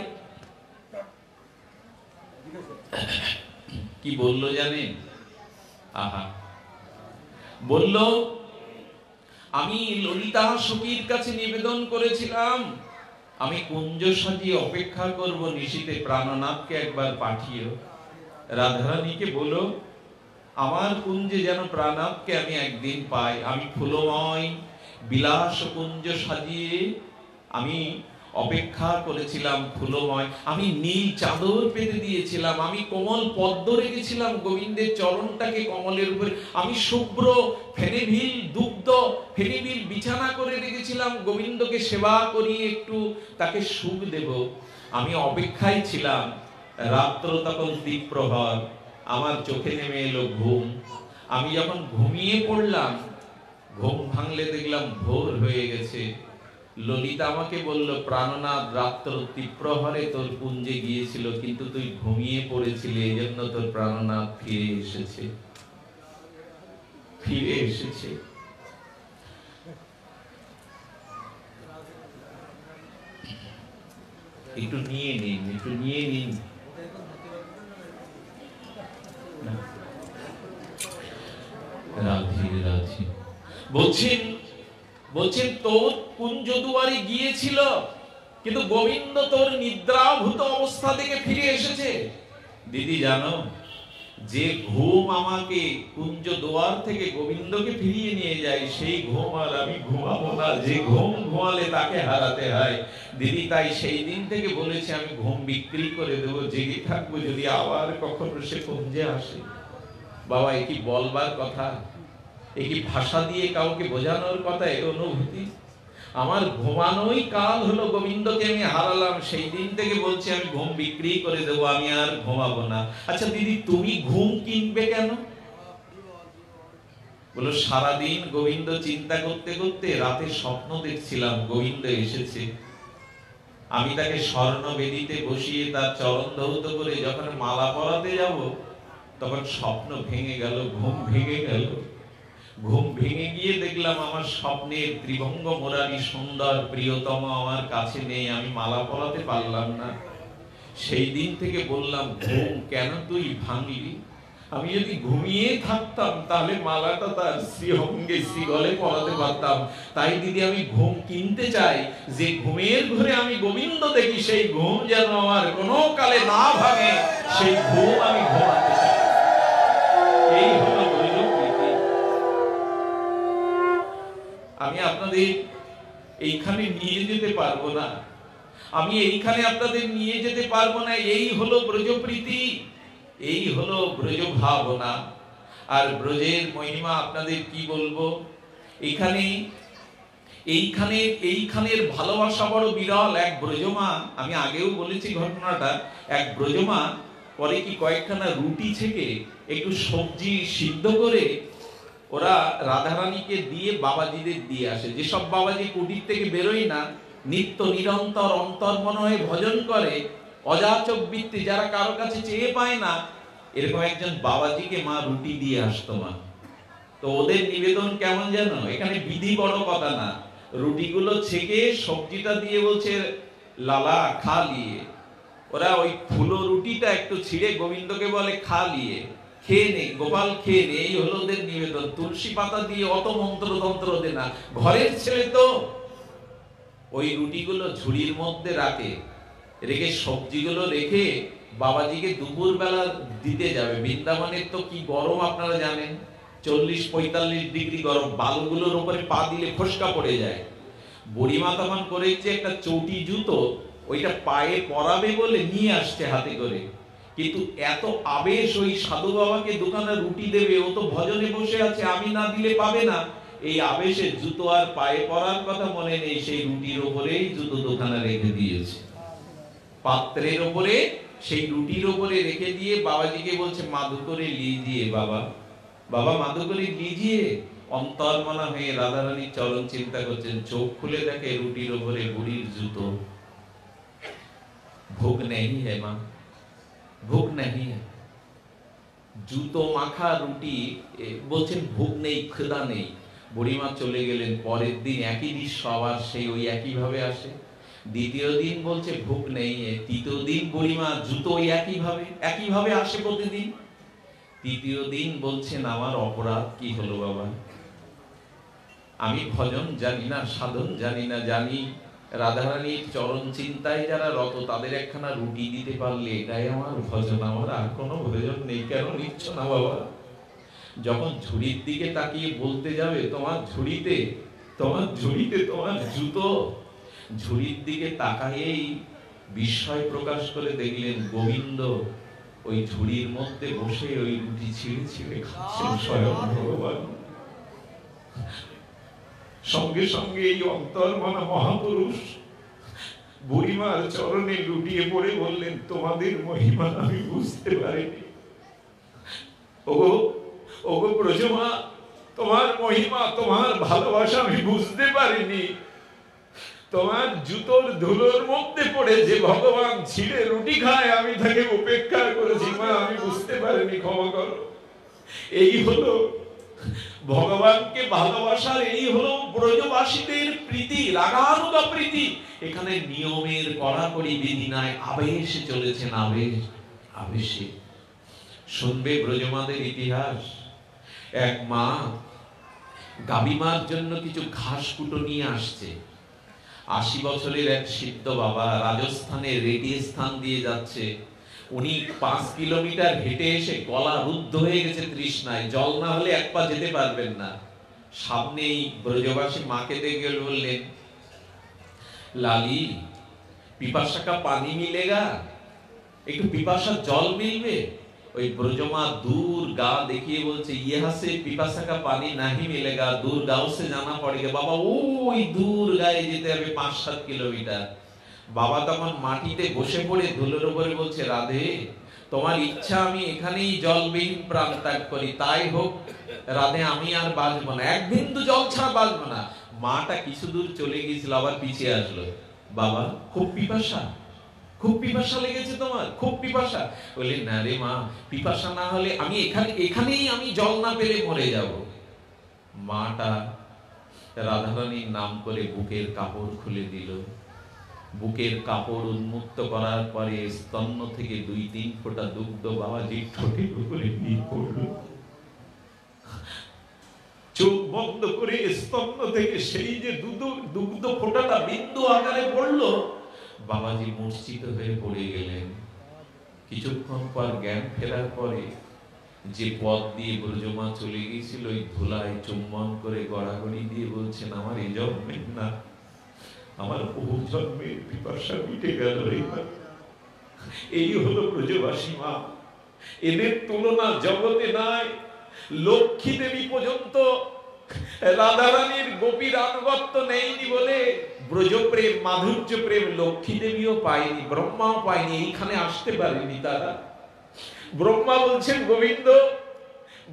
কি বলল জানেন? আহা, বলল, আমি ললিতা সখীর কাছে নিবেদন করেছিলাম, আমি কুঞ্জ সাজিয়ে অপেক্ষা করব, নিশীতে প্রাণনাথকে একবার পাঠিও। রাধারানীকে বলো, আমার কুঞ্জে যেন প্রাণনাথকে আমি একদিন পাই। আমি ফুলময় বিলাস কুঞ্জ সাজিয়ে আমি অপেক্ষা করেছিলাম, ফুলময়। আমি নীল চাদর পেতে দিয়েছিলাম, আমি কোমল পদ্ম রেখেছিলাম গোবিন্দের চরণটাকে কমলের উপরে, আমি শুভ্র ফেনিভিল দুগ্ধ ফেনিভিল বিছানা করে রেখেছিলাম, গোবিন্দকে সেবা করিয়ে একটু তাকে সুখ দেব। আমি অপেক্ষায় ছিলাম। রাত্র তখন দ্বীপ্রহর, আমার চোখে নেমে এলো ঘুম। আমি যখন ঘুমিয়ে পড়লাম, ঘুম ভাঙলে দেখলাম ভোর হয়ে গেছে। ললিতা আমাকে বলল, প্রাণনাথ রাত্র দ্বীপ্রহরে তোর কুঞ্জে গিয়েছিল, কিন্তু তুই ঘুমিয়ে পড়েছিলি, এই জন্য তোর প্রাণনাথ ফিরে এসেছে। একটু নিয়ে নিন। রাধে বলছেন তোর কুঞ্জ দুয়ারে গিয়েছিল, কিন্তু গোবিন্দ তোর নিদ্রাভূত অবস্থা থেকে ফিরে এসেছে। দিদি জানো, যে ঘুম আমাকে কুঞ্জ দুয়ার থেকে গোবিন্দকে ফিরিয়ে নিয়ে যায়, সেই ঘুম আর আমি ঘুমাবো না। যে ঘুম ঘুমালে তাকে হারাতে হয়। দিদি তাই সেই দিন থেকে বলেছে, আমি ঘুম বিক্রি করে দেবো, জেগে থাকবো, যদি আবার কখনো সে কুঞ্জে আসে। বাবা এ কি বলবার কথা, এ কি ভাষা দিয়ে কাউকে বোঝানোর কথা, এ অনুভূতি। আমার ঘুমানোই কাল হলো, গোবিন্দকে আমি হারালাম, সেই দিন থেকে বলছি আমি ঘুম বিক্রি করে দেবো, আমি আর ঘুমাবো না। আচ্ছা দিদি তুমি ঘুম কিনবে কেন? বলো সারাদিন গোবিন্দ চিন্তা করতে করতে রাতে স্বপ্ন দেখছিলাম গোবিন্দ এসেছে, আমি তাকে স্বর্ণ বেদিতে বসিয়ে তার চরণ ধৌত করে যখন মালা পরাতে যাব, তখন স্বপ্ন ভেঙে গেল, ঘুম ভেঙে গেল। ঘুম ভেঙে গিয়ে দেখলাম আমার স্বপ্নের ত্রিভঙ্গ মুরারি সুন্দর প্রিয়তম আমার কাছে নেই, আমি মালা পরাতে পারলাম না। সেই দিন থেকে বললাম ঘুম কেন তুই ভাঙলি? আমি যদি ঘুমিয়ে থাকতাম তাহলে মালাটা তার শ্রীঅঙ্গে শ্রীগলে পরাতে পারতাম। তাই দিদি আমি ঘুম কিনতে চাই, যে ঘুমের ঘরে আমি গোবিন্দ দেখি, সেই ঘুম যেন আমার কোনো কালে না ভাঙে, সেই ঘুম আমি ঘুমাতে চাই। এই হলো ব্রজপ্রীতি। আমি আপনাদের এইখানে নিয়ে যেতে পারবো না, আমি এইখানে আপনাদের নিয়ে যেতে পারবো না। এই হলো ব্রজপ্রীতি, এই হলো ব্রজ ভাবনা। আর ব্রজের মহিমা আপনাদের কি বলবো, এইখানের ভালোবাসা বড় বিরল। এক ব্রজমা, আমি আগেও বলেছি ঘটনাটা, এক ব্রজমা পরে কি কয়েকখানা রুটি থেকে একটু সবজি সিদ্ধ করে ওরা রাধারানীকে দিয়ে বাবাজিদের দিয়ে আসে। যেসব বাবাজি কুটির থেকে বেরোয় না, নিত্য নিরন্তর অন্তর্মন হয়ে ভজন করে, অযাচক বৃত্তি, যারা কারো কাছে চেয়ে পায় না, এরকম একজন বাবাজিকে মা রুটি দিয়ে আসতো মা। তো ওদের নিবেদন কেমন যেন, এখানে বিধি বড় কথা না, রুটিগুলো ছেঁকে সবজিটা দিয়ে বলছে লালা খা লিয়ে। ওরা ওই ফুলো রুটিটা একটু ছিঁড়ে গোবিন্দকে বলে খা লিয়ে, খেয়ে নে গোপাল, খেয়ে নে। এই হলো ওদের নিবেদন। তুলসী পাতা দিয়ে অত মন্ত্রতন্ত্র দে না, ঘরের ছেলে তো। ওই রুটিগুলো ঝুড়ির মধ্যে রাখে, রেখে সবজিগুলো রেখে বাবাজিকে দুপুর বেলা দিতে যাবে। বৃন্দাবনের তো কি গরম আপনারা জানেন, 40-45 ডিগ্রি গরম, বালুগুলোর উপরে পা দিলে ফসকা পড়ে যায়। বুড়িমা তখন করেছে একটা চটি জুতো, ওইটা পায়ে পরাবে বলে নিয়ে আসছে হাতে করে। কিন্তু এত আবেশ, ওই সাধু বাবাকে দোকানে রুটি দেবে, ও তো ভজনে বসে আছে, আমি না দিলে পাবে না। এই আবেশে জুতো আর পায়ে পরার কথা মনে নেই, সেই রুটির উপরেই জুতো দোকানে রেখে দিয়েছে, পাত্রের উপরে, সেই রুটির উপরে রেখে দিয়ে বাবাজিকে বলছে মাদু করে লিজিয়ে বাবা, বাবা মাদু করে লিজিয়ে। অন্তর্মনা হয়ে রাধারানীর চরণ চিন্তা করছেন, চোখ খুলে দেখে রুটির উপরে বুড়ির জুতো। ভোগ নেই হ্যাঁ মা, ভোগ নেই। জুতো মাখা রুটি, বলছেন ভোগ নেই, ক্ষুধা নেই। বুড়িমা চলে গেলেন। পরের দিন একই দৃশ্য আবার সেই ওই একই ভাবে আসে। দ্বিতীয় দিন বলছে ভোগ নেই। তৃতীয় দিন বুড়িমা জুতো একই ভাবে আসে প্রতিদিন। তৃতীয় দিন বলছেন আমার অপরাধ কি হলো বাবা, আমি ভজন জানি না, সাধন জানি না, জানি রাধারানীর চরণ চিন্তায় যারা রত, তাদের একখানা রুটি দিতে পারলে এটাই আমার ভজন, আমার আর কোনো ভজন নেই। কেন নিচ্ছ না বাবা? যখন ঝুড়ির দিকে তাকিয়ে বলতে যাবে তোমার ঝুড়িতে তোমার জুতো, ঝুড়ির দিকে তাকাইয়েই বিস্ময় প্রকাশ করে দেখলেন গোবিন্দ ওই ঝুড়ির মধ্যে বসে ওই রুটি ছিঁড়ে ছিঁড়ে খাচ্ছেন স্বয়ং ভগবান। সঙ্গে সঙ্গে এই অন্তর্মনা মহাপুরুষ বুড়িমার চরণে লুটিয়ে পড়ে বললেন, তোমাদের মহিমা আমি বুঝতে পারিনি। ওগো ব্রজমা, তোমার মহিমা, তোমার ভালোবাসা আমি বুঝতে পারিনি। তোমার জুতোর ধুলোর মধ্যে পড়ে যে ভগবান ছিঁড়ে রুটি খায়, আমি তাকে উপেক্ষা করেছি মা, আমি বুঝতে পারিনি, ক্ষমা করো। এই হলো ভগবানকে ভালোবাসার, এই হলো ব্রজবাসীদের প্রীতি, রাগানুগা প্রীতি। এখানে নিয়মের কড়াকড়ি বিধি নাই, আবেশে চলেছেন, আবেশে। শুনবে ব্রজমাদের ইতিহাস। এক মা গাবিমার জন্য কিছু ঘাস কুটো নিয়ে আসছে। 80 বছরের এক সিদ্ধ বাবা রাজস্থানের রেডি স্থান দিয়ে যাচ্ছে। উনি 5 কিলোমিটার হেঁটে এসে গলা রুদ্ধ হয়ে গেছে তৃষ্ণায়, জল না হলে এক পা যেতে পারবেন না। সামনেই ব্রজবাসী মাকে দেখে বললেন, লালি পিপাসা কা পানি মিলেগা, একটু পিপাসার জল মিলবে? ওই ব্রজমা দূর গা দেখিয়ে বলছে, ইহা সে পিপাসা কা পানি নাহি মিলেগা, দূর গাঁও সে জানা পড়েগে। বাবা ওই দূর গায়ে যেতে হবে 5-7 কিলোমিটার। বাবা তখন মাটিতে বসে পড়ে ধুলোর উপরে বলছে, রাধে তোমার ইচ্ছা আমি এখানেই জলবিহীন প্রাণ ত্যাগ করি, তাই হোক রাধে, আমি আর বাঁচবো না, এক বিন্দু জল ছাড়া বাঁচবো না। মাটা কিছু দূর চলে গিয়েছিল, আবার পিছিয়ে আসলো, বাবা খুব পিপাসা, খুব পিপাসা লেগেছে তোমার, খুব পিপাসা। বলে না রে মা, পিপাসা না হলে আমি এখানেই আমি জল না পেলে মরে যাব। মাটা রাধারানীর নাম করে বুকের কাপড় খুলে দিল। বুকের কাপড় উন্মুক্ত করার পরে স্তন্য থেকে 2-3 ফোঁটা দুগ্ধ বাবাজির ঠোঁটের উপরে দিয়ে পড়ল। চোখ বন্ধ করে স্তন্য থেকে সেই যে দুগ্ধ ফোঁটাটা বিন্দু আকারে পড়লো, বাবাজি মূর্ছিত হয়ে পড়ে গেলেন। কিছুক্ষণ পর জ্ঞান ফেরার পরে যে পথ দিয়ে ব্রজমা চলে গিয়েছিল, ওই ধুলায় চুম্বন করে গড়াগড়ি দিয়ে বলছেন, আমার এই জন্মের না, আমার বহু জন্মের পিপাসা মিটে গেল। এই হলো ব্রজবাসী মা, এদের তুলনা জগতে নাই। লক্ষ্মী দেবী পর্যন্ত রাধারানীর গোপীর আনুগত্য নেইনি বলে ব্রজপ্রেম, মাধুর্য প্রেম লক্ষ্মী দেবীও পায়নি, ব্রহ্মাও পায়নি, এইখানে আসতে পারেনি তারা। ব্রহ্মা বলছেন, গোবিন্দ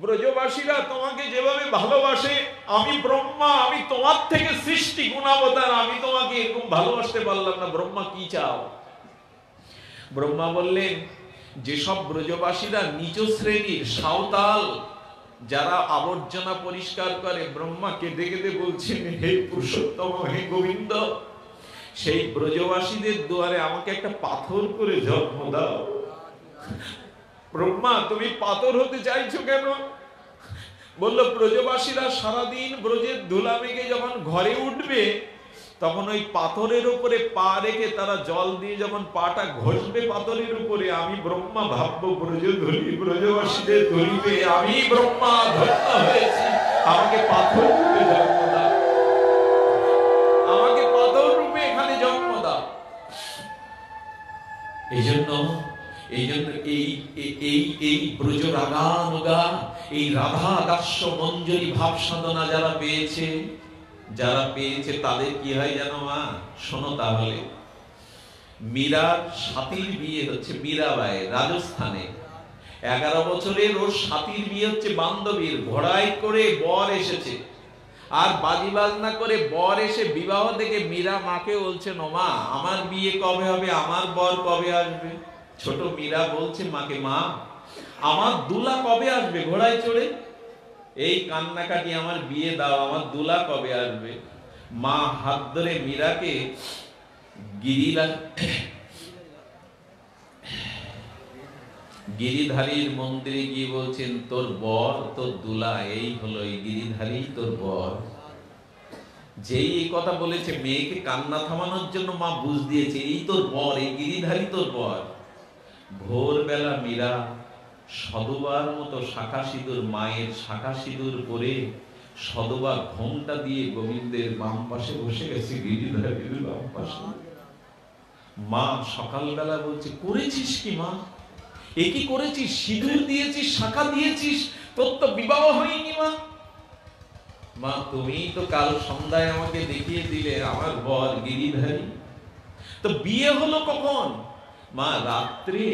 ব্রজবাসীরা তোমাকে যেভাবে ভালোবাসে, আমি ব্রহ্মা, আমি তোমার থেকে সৃষ্টি গুণাবতার, আমি তোমাকে এরকম ভালোবাসতে পারলাম না, ব্রহ্মা কি চাও? ব্রহ্মা বললেন, যেসব ব্রজবাসীরা নিচ শ্রেণীর সাঁওতাল, যারা আবর্জনা পরিষ্কার করে, ব্রহ্মা কেঁদে কেঁদে বলছেন, হে পুরুষোত্তম, হে গোবিন্দ, সেই ব্রজবাসীদের দুয়ারে আমাকে একটা পাথর করে জন্ম দাও। ব্রহ্মা তুমি পাথর হতে চাইছো কেন? বলল, ব্রজবাসীরা সারাদিন ব্রজের ধুলা মেঘে যখন ঘরে উঠবে, তখন ওই পাথরের উপরে পা রেখে তারা জল দিয়ে যখন পাটা ঘষবে পাথরের উপরে, আমি ব্রহ্মা ভাববো ব্রজ ধরি, ব্রজবাসীদের ধরিবে, আমি ব্রহ্মা ধন্য হয়েছি, আমাকে পাথর রূপে জন্ম দাও, আমাকে পাথর রূপে এখানে জন্ম দাও। এই জন্য এই ব্রজ রাগানুগা, এই রাধা দাস্য মঞ্জরি ভাব সাধনা যারা পেয়েছে তাদের কি হয় জানো মা? শোনো তাহলে। মীরার সাথীর বিয়ে হচ্ছে মীরাবাই, রাজস্থানে। 11 বছরের ওর সাথীর বিয়ে হচ্ছে বান্ধবীর, ঘোড়ায় করে বর এসেছে, আর বাজি বাজনা করে বর এসে বিবাহ থেকে মীরা মাকে বলছেন, ও মা আমার বিয়ে কবে হবে, আমার বর কবে আসবে? ছোট মীরা বলছে মাকে, মা আমার দুলা কবে আসবে ঘোড়ায় চড়ে? এই কান্নাকাটি, আমার বিয়ে দাও, আমার দুলা কবে আসবে? মা হাত ধরে মীরাকে গিরিধারীর মন্দিরে গিয়ে বলছেন, তোর বর, তোর দুলা এই হলো, এই গিরিধারী তোর বর। যেই এই কথা বলেছে, মেয়েকে কান্না থামানোর জন্য মা বুঝ দিয়েছে, এই তোর বর, এই গিরিধারী তোর বর। ভোরবেলা মীরা সদবার মতো শাখা সিঁদুর, মায়ের শাখা সিঁদুর পরে সদবা ঘোমটা দিয়ে গোবিন্দের বাম পাশে বসে গেছে, গিরিধারীর বাম পাশে। মা সকালবেলা বলছে, করেছিস কি মা? এ কি করেছিস? সিঁদুর দিয়েছিস, শাখা দিয়েছিস, তোর তো বিবাহ হয়নি মা। মা তুমি তো কাল সন্ধ্যায় আমাকে দেখিয়ে দিলে আমার বর গিরিধারী, তো বিয়ে হলো কখন? মা রাত্রে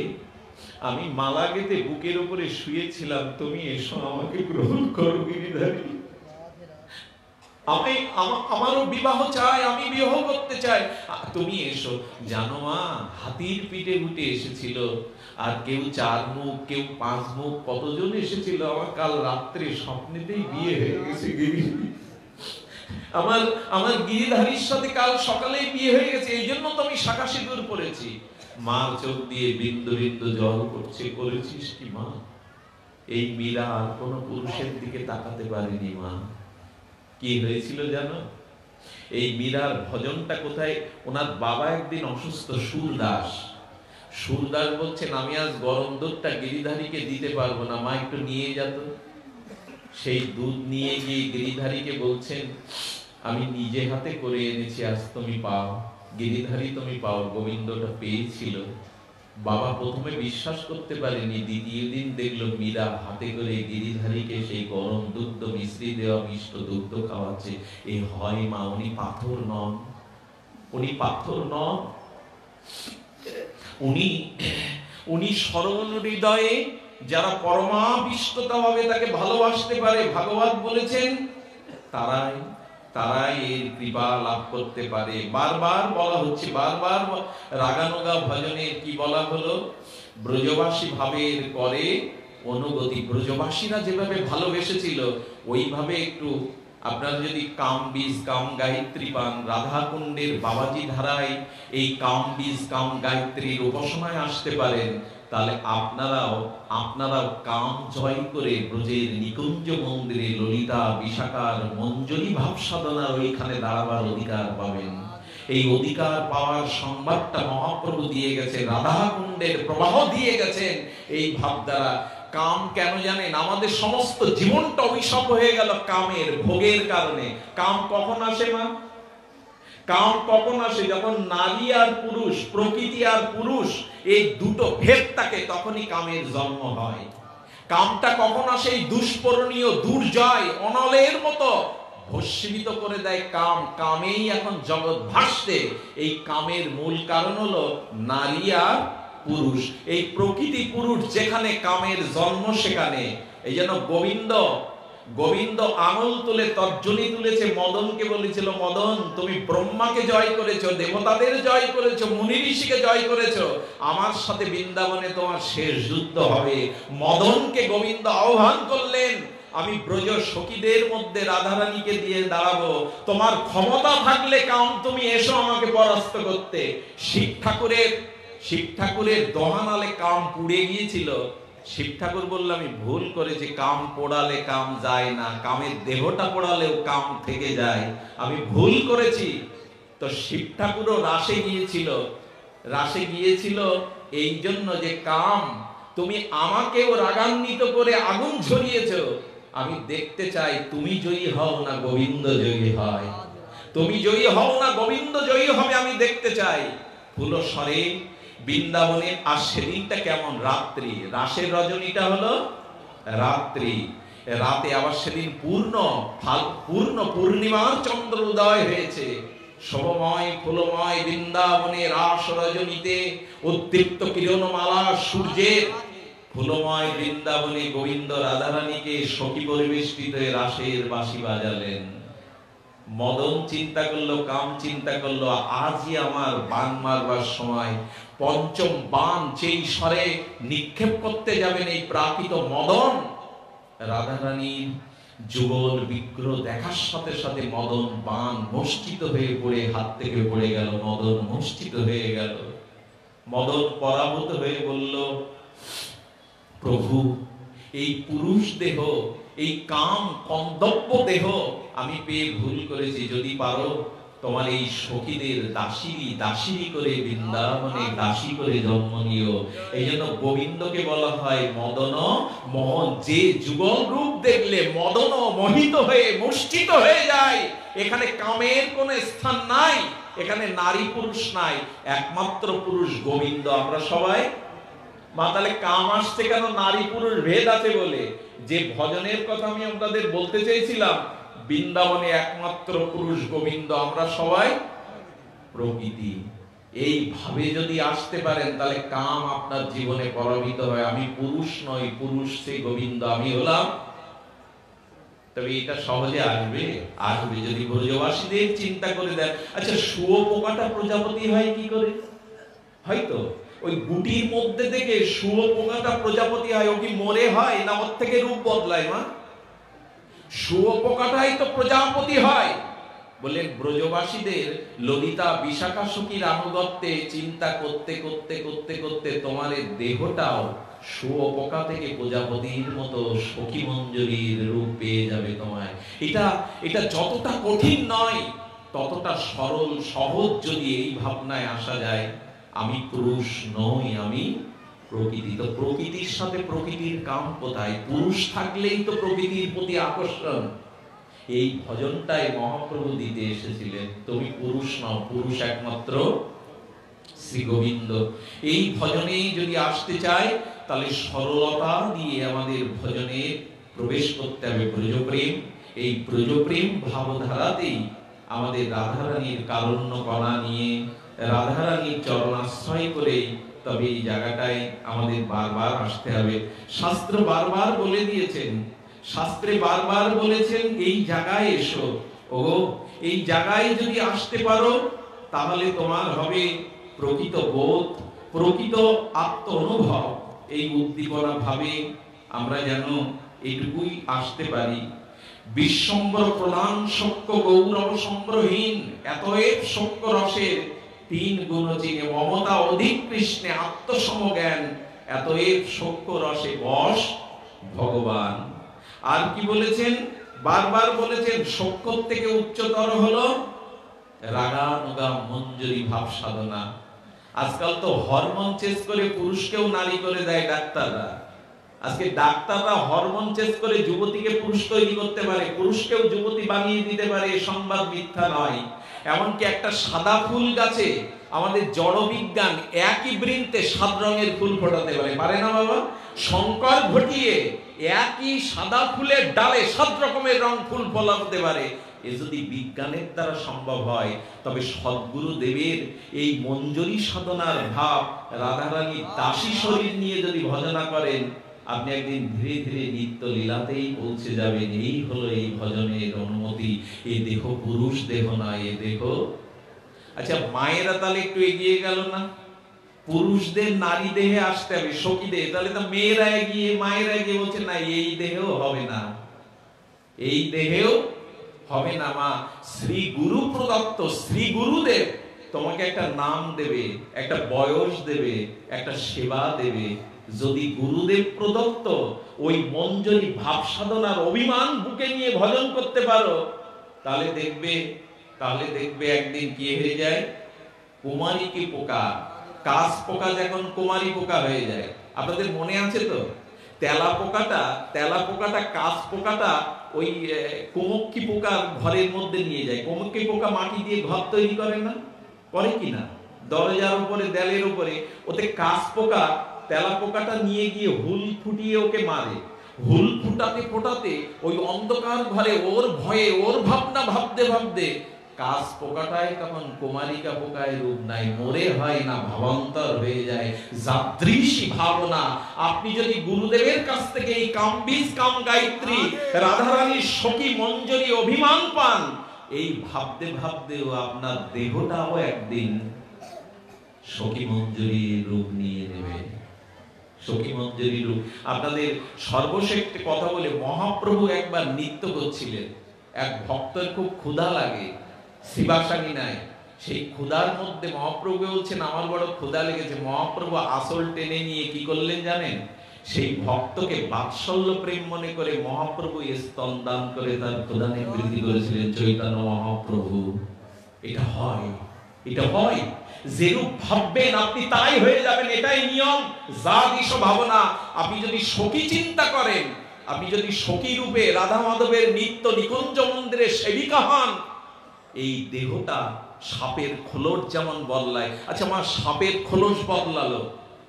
আমি মালা গেঁথে বুকের উপরে শুয়েছিলাম, তুমি এসো আমাকে গ্রহণ করো গিরিধারী, আমারও বিবাহ চাই, আমি বিবাহ করতে চাই, তুমি এসো। জানো মা, হাতির পিঠে উঠে এসেছিল, আর কেউ 4 মুখ, কেউ 5 মুখ, কতজন এসেছিল। আমার কাল রাত্রে স্বপ্নেতেই বিয়ে হয়ে গেছে গিরিধারী, আমার গিরিধারীর সাথে কাল সকালেই বিয়ে হয়ে গেছে, এই জন্য তো আমি শাখা সিঁদুর পরেছি। মার চোখ দিয়ে বিন্দু বিন্দু জল পড়ছে। করেছিস কি মা? এই মীরা আর কোন পুরুষের দিকে তাকাতে পারেনি মা। কি হয়েছিল জানো? এই মীরার ভজনটা কোথায়? ওনার বাবা একদিন অসুস্থ, সুরদাস বলছেন, আমি আজ গরম দুধটা গিরিধারীকে দিতে পারবো না, মা একটু নিয়ে যেত। সেই দুধ নিয়ে গিয়ে গিরিধারীকে বলছেন, আমি নিজে হাতে করে এনেছি, আজ তুমি পাও গিরিধারী, তুমি পাও। গোবিন্দটা পেয়েছিল, বাবা প্রথমে বিশ্বাস করতে পারেনি, দ্বিতীয় দিন দেখলো মীরা হাতে করে গিরিধারীকে সেই গরম দুগ্ধ মিশ্রি দেওয়া মিষ্ট দুগ্ধ খাওয়াচ্ছে। এ হয় মা, উনি পাথর নন, উনি পাথর নন, উনি সরল হৃদয়ে যারা পরমাবিষ্টতা ভাবে তাকে ভালোবাসতে পারে, ভাগবত বলেছেন তারাই এর কৃপা লাভ করতে পারে। বারবার বলা হচ্ছে, বারবার রাগানুগা ভজনে কি বলা হলো? ব্রজবাসী ভাবের করে অনুগতি। ব্রজবাসীরা যেভাবে ভালোবেসেছিল ওইভাবে একটু আপনারা যদি কাম বীজ কাম গায়ত্রী পান, রাধাকুণ্ডের বাবাজি ধারায় এই কাম বীজ কাম গায়ত্রীর উপাসনায় আসতে পারেন, তাহলে আপনারাও কাম জয় করে ব্রজের নিকুঞ্জ মন্দিরে ললিতা বিশাখার মঞ্জরি ভাব সাধনার ওইখানে দাঁড়াবার অধিকার পাবেন। এই অধিকার পাওয়ার সংবাদটা মহাপ্রভু দিয়ে গেছে, রাধাকুণ্ডের প্রবাহ দিয়ে গেছেন এই ভাব দ্বারা। কাম কেন জানেন? আমাদের সমস্ত জীবনটা অভিশাপ হয়ে গেল কামের ভোগের কারণে। কাম কখন আসে মা? কাম কখন আসে? যখন নারী আর পুরুষ, প্রকৃতি আর পুরুষ এই দুটো ভেদ থাকে, তখনই কামের জন্ম হয়। কামটা কখন আসে? এই দুষ্পরণীয় দুর্জয় অনলের মতো ভস্মীভূত করে দেয় কাম। কামেই এখন জগৎ ভাসছে। এই কামের মূল কারণ হলো নারী আর পুরুষ। এই প্রকৃতি পুরুষ যেখানে, কামের জন্ম সেখানে। এই জন্য গোবিন্দ আঙুল তুলে তর্জনী তুলেছে, মদনকে বলেছিল, মদন তুমি ব্রহ্মাকে জয় করেছো, দেবতাদের জয় করেছো, মুনি ঋষিকে জয় করেছো, আমার সাথে বৃন্দাবনে তোমার শেষ যুদ্ধ হবে। মদনকে গোবিন্দ আহ্বান করলেন, আমি ব্রজ সখীদের মধ্যে রাধারানীকে দিয়ে দাঁড়াবো, তোমার ক্ষমতা থাকলে কাম তুমি এসো আমাকে পরাস্ত করতে। শিব ঠাকুরের দহানালে কাম পুড়ে গিয়েছিল। শিব ঠাকুর বলল, আমি ভুল করেছি, কাম পোড়ালে কাম যায় না, কামের দেহটা পোড়ালেও কাম থেকে যায়, আমি ভুল করেছি। তো শিব ঠাকুরও রাসে গিয়েছিল এই জন্য যে কাম তুমি আমাকেও রাগান্বিত করে আগুন ঝরিয়েছ, আমি দেখতে চাই তুমি জয়ী হও না গোবিন্দ জয়ী হয়, তুমি জয়ী হও না গোবিন্দ জয়ী হবে, আমি দেখতে চাই। ফুলস্বরে বৃন্দাবনে। আর সেদিনটা কেমন? রাত্রি। রাসের রজনীটা হলো রাত্রি। রাতে আবার সেদিন পূর্ণ পূর্ণিমার চন্দ্র উদয় হয়েছে। শোভময় ফুলময় বৃন্দাবনে রাস রজনীতে উদ্দীপ্ত কিরণমালা সূর্যের ফুলময় বৃন্দাবনে গোবিন্দ রাধারানীকে সখী পরিবেষ্টিত রাসের বাঁশি বাজালেন। মদন চিন্তা করলো, কাম চিন্তা করলো, আজই আমার বান মারবার সময়। পঞ্চম বান যেই স্বরে নিক্ষেপ করতে যাবেন এই প্রাকৃত মদন, রাধারানীর যুগল বিগ্রহ দেখার সাথে সাথে মদন বান মূর্ছিত হয়ে পড়ে হাত থেকে পড়ে গেল। মদন মূর্ছিত হয়ে গেল। মদন পরাভূত হয়ে বলল, প্রভু এই পুরুষ দেহ, এই কাম কন্দব্য দেহ আমি পেয়ে ভুল করেছি, যদি পারো তোমার এই সখীদের দাসী করে বৃন্দাবনে দাসী করে জন্ম নিও। এই জন্য গোবিন্দকে বলা হয় মদন মোহন। যে যুগল রূপ দেখলে মদন মোহিত হয়ে মূর্ছিত হয়ে যায়। এখানে কামের কোনো স্থান নাই, এখানে নারী পুরুষ নাই, একমাত্র পুরুষ গোবিন্দ। আমরা সবাই মা, তাহলে কাম আসছে কেন? নারী পুরুষ ভেদ আছে বলে। যে ভজনের কথা আমি আপনাদের বলতে চেয়েছিলাম, বৃন্দাবনে একমাত্র পুরুষ গোবিন্দ, আমরা সবাই প্রকৃতি। এইভাবে যদি আসতে পারেন তাহলে কাম আপনার জীবনে পরাজিত হয়। আমি পুরুষ নই, পুরুষ সেই গোবিন্দ আমি হলাম। তবে এটা সহজে আসবে যদি ব্রজবাসীদের চিন্তা করে দেন। আচ্ছা, শুয়োপোকাটা প্রজাপতি হয় কি করে? হয়তো ওই গুটির মধ্যে থেকে শুয়োপোকাটা প্রজাপতি হয়। ও কি মরে হয় না ওর থেকে রূপ বদলায় মা? শুয়োপোকাটাই তো প্রজাপতি হয়। বললেন ব্রজবাসীদের ললিতা বিশাখা সখীর আনুগত্যে চিন্তা করতে করতে করতে করতে তোমার দেহটাও শুয়োপোকা থেকে প্রজাপতির মতো সখী মঞ্জরির রূপ পেয়ে যাবে তোমায়। এটা যতটা কঠিন নয় ততটা সরল সহজ যদি এই ভাবনায় আসা যায়, আমি পুরুষ নই, আমি প্রকৃতি। তো প্রকৃতির সাথে প্রকৃতির কাম কোথায়? পুরুষ থাকলেই তো প্রকৃতির প্রতি আকর্ষণ। এই ভজনটাই মহাপ্রভু দিতে এসেছিলেন। তুমি পুরুষ নও, পুরুষ একমাত্র শ্রী গোবিন্দ। এই ভজনে যদি আসতে চাই তাহলে সরলতা দিয়ে আমাদের ভজনে প্রবেশ করতে হবে ব্রজপ্রেম। এই ব্রজপ্রেম ভাবধারাতেই আমাদের রাধারানীর কারণ্য কণা নিয়ে রাধারানীর চরণাশ্রয় করে তবে এই জায়গাটায় আমাদের বারবার আসতে হবে। শাস্ত্র বারবার বলে দিয়েছেন, শাস্ত্রে বারবার বলেছেন এই জায়গায় এসো। ও এই জায়গায় যদি আসতে পারো তাহলে তোমার হবে প্রকৃত বোধ, প্রকৃত আত্ম অনুভব। এই উদ্দীপনা ভাবে আমরা যেন এইটুকুই আসতে পারি। বিশ্বম্বর প্রধান শক্য গৌরব সম্প্রহীন, এতএব শক্য রসের তিন গুণ চিনে মমতা অধিক কৃষ্ণে আত্মসমজ্ঞান, এতএব শক্য রসে বশ ভগবান। আর কি বলেছেন? বারবার বলেছেন শক্য থেকে উচ্চতর হলো রাগানুগাম মঞ্জুরি ভাব সাধনা। আজকাল তো হরমোন চেঞ্জ করে পুরুষকেও নারী করে দেয় ডাক্তাররা। আজকে ডাক্তাররা হরমোন চেঞ্জ করে যুবতীকে পুরুষ তৈরি করতে পারে, পুরুষকেও যুবতী বানিয়ে দিতে পারে। এই সংবাদ মিথ্যা নয়। এমনকি একটা সাদা ফুল গাছে আমাদের জড় বিজ্ঞান একই বৃন্তে 7 রঙের ফুল ফোটাতে পারে, পারে না বাবা? সংকর ঘটিয়ে একই সাদা ফুলের ডালে 7 রকমের রং ফুল ফলাতে পারে। এ যদি বিজ্ঞানের দ্বারা সম্ভব হয় তবে সদ্গুরু দেবের এই মঞ্জুরি সাধনার ভাব রাধারানীর দাসী শরীর নিয়ে যদি ভজনা করেন, আপনি একদিন ধীরে ধীরে নিত্য লীলাতেই পৌঁছে যাবেন। এই হলো এই ভজনের অনুমতি। এই দেহ পুরুষ দেহ না, এ দেহ। আচ্ছা, মায়েরা তাহলে একটু এগিয়ে গেল না? পুরুষদের নারী দেহে আসতে হবে, সখী দেহে। তাহলে তো মেয়েরা এগিয়ে, মায়েরা এগিয়ে বলছে না, এই দেহেও হবে না, এই দেহেও হবে না। মা শ্রী গুরু প্রদত্ত, শ্রী গুরুদেব তোমাকে একটা নাম দেবে, একটা বয়স দেবে, একটা সেবা দেবে। যদি গুরুদেব প্রদত্ত ওই মঞ্জরি ভাব সাধনার অভিমান বুকে নিয়ে ভজন করতে পারো, তাহলে দেখবে একদিন কি হয়ে যায়? কুমারী কি পোকা, কাশ পোকা যখন কুমারী পোকা হয়ে যায়। আপনাদের মনে আছে তো? তেলা পোকাটা কাশ পোকাটা ওই কুমক্কি পোকা ঘরের মধ্যে নিয়ে যায়। কুমক্কি পোকা মাটি দিয়ে ঘর তৈরি করে না, করে কিনা? দরজার উপরে, দেয়ালের উপরে। ওতে কাশ পোকা তেলা পোকাটা নিয়ে গিয়ে হুল ফুটিয়ে ওকে মারে। হুল ফোটাতে ওই অন্ধকার ঘরে ওর ভয়ে, ওর ভাবনা ভাবতে কাশ পোকাটায় তখন কুমারিকা পোকায় রূপ নাই, মরে হয় না, ভাবান্তর হয়ে যায়। যাদৃশী ভাবনা আপনি যদি গুরুদেবের কাছ থেকে এই কামবীজ কাম গায়ত্রী রাধারানীর সখী মঞ্জরি অভিমান পান, এই ভাবতেও আপনার দেহটাও একদিন সখী মঞ্জরি রূপ নিয়ে নেবে। সখী মঞ্জরি রূপ। আপনাদের সর্বশেষ কথা বলে, মহাপ্রভু একবার নৃত্য করছিলেন। এক ভক্তের খুব ক্ষুধা লাগে, শিবাসানী নাই। সেই ক্ষুধার মধ্যে মহাপ্রভু বলছেন আমার বড় ক্ষুধা লেগেছে। মহাপ্রভু আসল টেনে নিয়ে কি করলেন জানেন? সেই ভক্তকে বাৎসল্য প্রেম মনে করে মহাপ্রভু স্তন দান করে তার ক্ষুধা নিবৃত্তি করেছিলেন চৈতন্য মহাপ্রভু। এটা হয়। যেরূপ ভাববেন আপনি তাই হয়ে যাবেন, এটাই নিয়ম। যাদিশ ভাবনা। আপনি যদি সখী চিন্তা করেন, আপনি যদি সখী রূপে রাধা মাধবের নিত্য নিকুঞ্জ মন্দিরে সেবিকা হন, এই দেহটা সাপের খোলস যেমন বদলায়। আচ্ছা মা, সাপের খোলস বদলালো,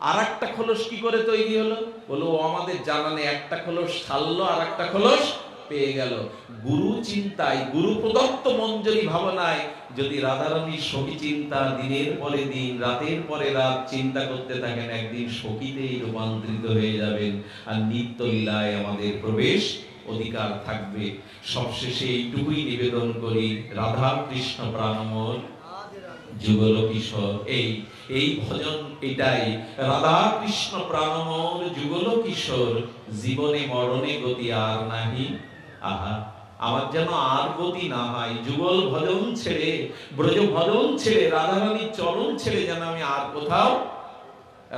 আর একটা খোলস কি করে তৈরি হলো? বলো আমাদের জানা নেই। একটা খোলস ছাড়লো, আর একটা খোলস পেয়ে গেল। গুরু চিন্তায়, গুরু প্রদত্ত মঞ্জরি ভাবনায় যদি রাধারানীর সখী চিন্তা দিনের পরে দিন, রাতের পরে রাত চিন্তা করতে থাকেন, একদিন সখীতেই রূপান্তরিত হয়ে যাবেন। আর নিত্য লীলায় আমাদের প্রবেশ অধিকার থাকবে। সবশেষে এইটুকুই নিবেদন করি, রাধা কৃষ্ণ প্রাণমোর যুগল কিশোর। এই ভজন এটাই, রাধা কৃষ্ণ প্রাণমোর যুগল কিশোর, জীবনে মরণে গতি আর নাহি। আহা, আমার যেন আর গতি না হয়। যুগল ভজন ছেড়ে, ব্রজ ভজন ছেড়ে, রাধারানীর চরণ ছেড়ে যেন আমি আর কোথাও।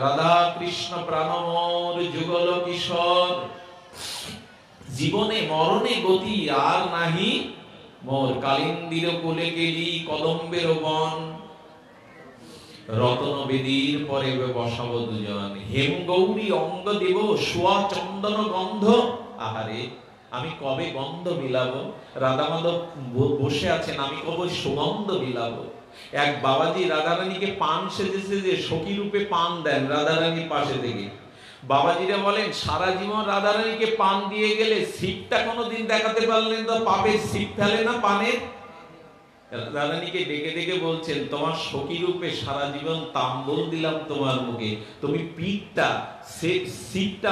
রাধা কৃষ্ণ প্রাণমোর যুগল কিশোর, জীবনে মরণে গতি আর নাহি মোর। কালিন্দির কোলে গেলি কদম্বের বন, রতন বেদীর পরে বসাব দুজন। হেম গৌরী অঙ্গ দেব সোয়া চন্দন গন্ধ। আহারে, আমি কবে গন্ধ মিলাবো? রাধা মাধব বসে আছেন, আমি কবে সুগন্ধ মিলাবো? এক বাবাজি রাধারানীকে পান সেজেছে যে সখী রূপে পান দেন রাধারানীর পাশে থেকে। বাবাজিরা বলেন সারা জীবন রাধারানীকে পান দিয়ে গেলে সিটটা কোনোদিন দেখাতে পারলেন তো পাপের সিট ফেলে না পানের। রাধারানীকে ডেকে ডেকে বলছেন তোমার সখী রূপে সারা জীবন তাম্বল দিলাম তোমার মুখে, তুমি পিঠটা সিটটা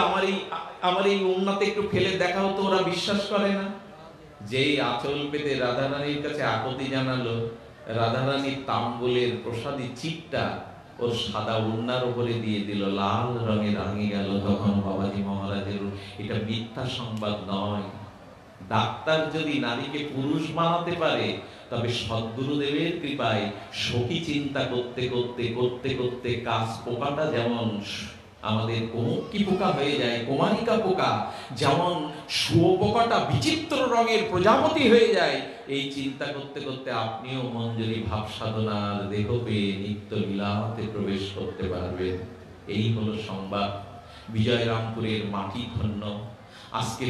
আমার এই ওড়নাতে একটু ফেলে দেখাও তো। ওরা বিশ্বাস করে না। যেই আঁচল পেতে রাধারানীর কাছে আকুতি জানালো, রাধারানীর তাম্বুলের প্রসাদী চিটটা ওর সাদা ওড়নার উপরে দিয়ে দিল, লাল রঙে রাঙিয়ে গেল। তখন বাবাজি মহারাজের এটা মিথ্যা সংবাদ নয়। ডাক্তার যদি নারীকে পুরুষ বানাতে পারে, তবে সদ্গুরুদেবের কৃপায় সখী চিন্তা করতে করতে করতে করতে কাজ পোকাটা যেমন আমাদের কোমকি পোকা হয়ে যায়, কুমারিকা পোকা যেমন শুয়োপোকাটা বিচিত্র রঙের প্রজাপতি হয়ে যায়, এই চিন্তা করতে করতে আপনিও মঞ্জুরি ভাব সাধনার দেহ পেয়ে নিত্য লীলাতে প্রবেশ করতে পারবেন। এই হলো সংবাদ। বিজয়রামপুরের মাটি ধন্য। আজকে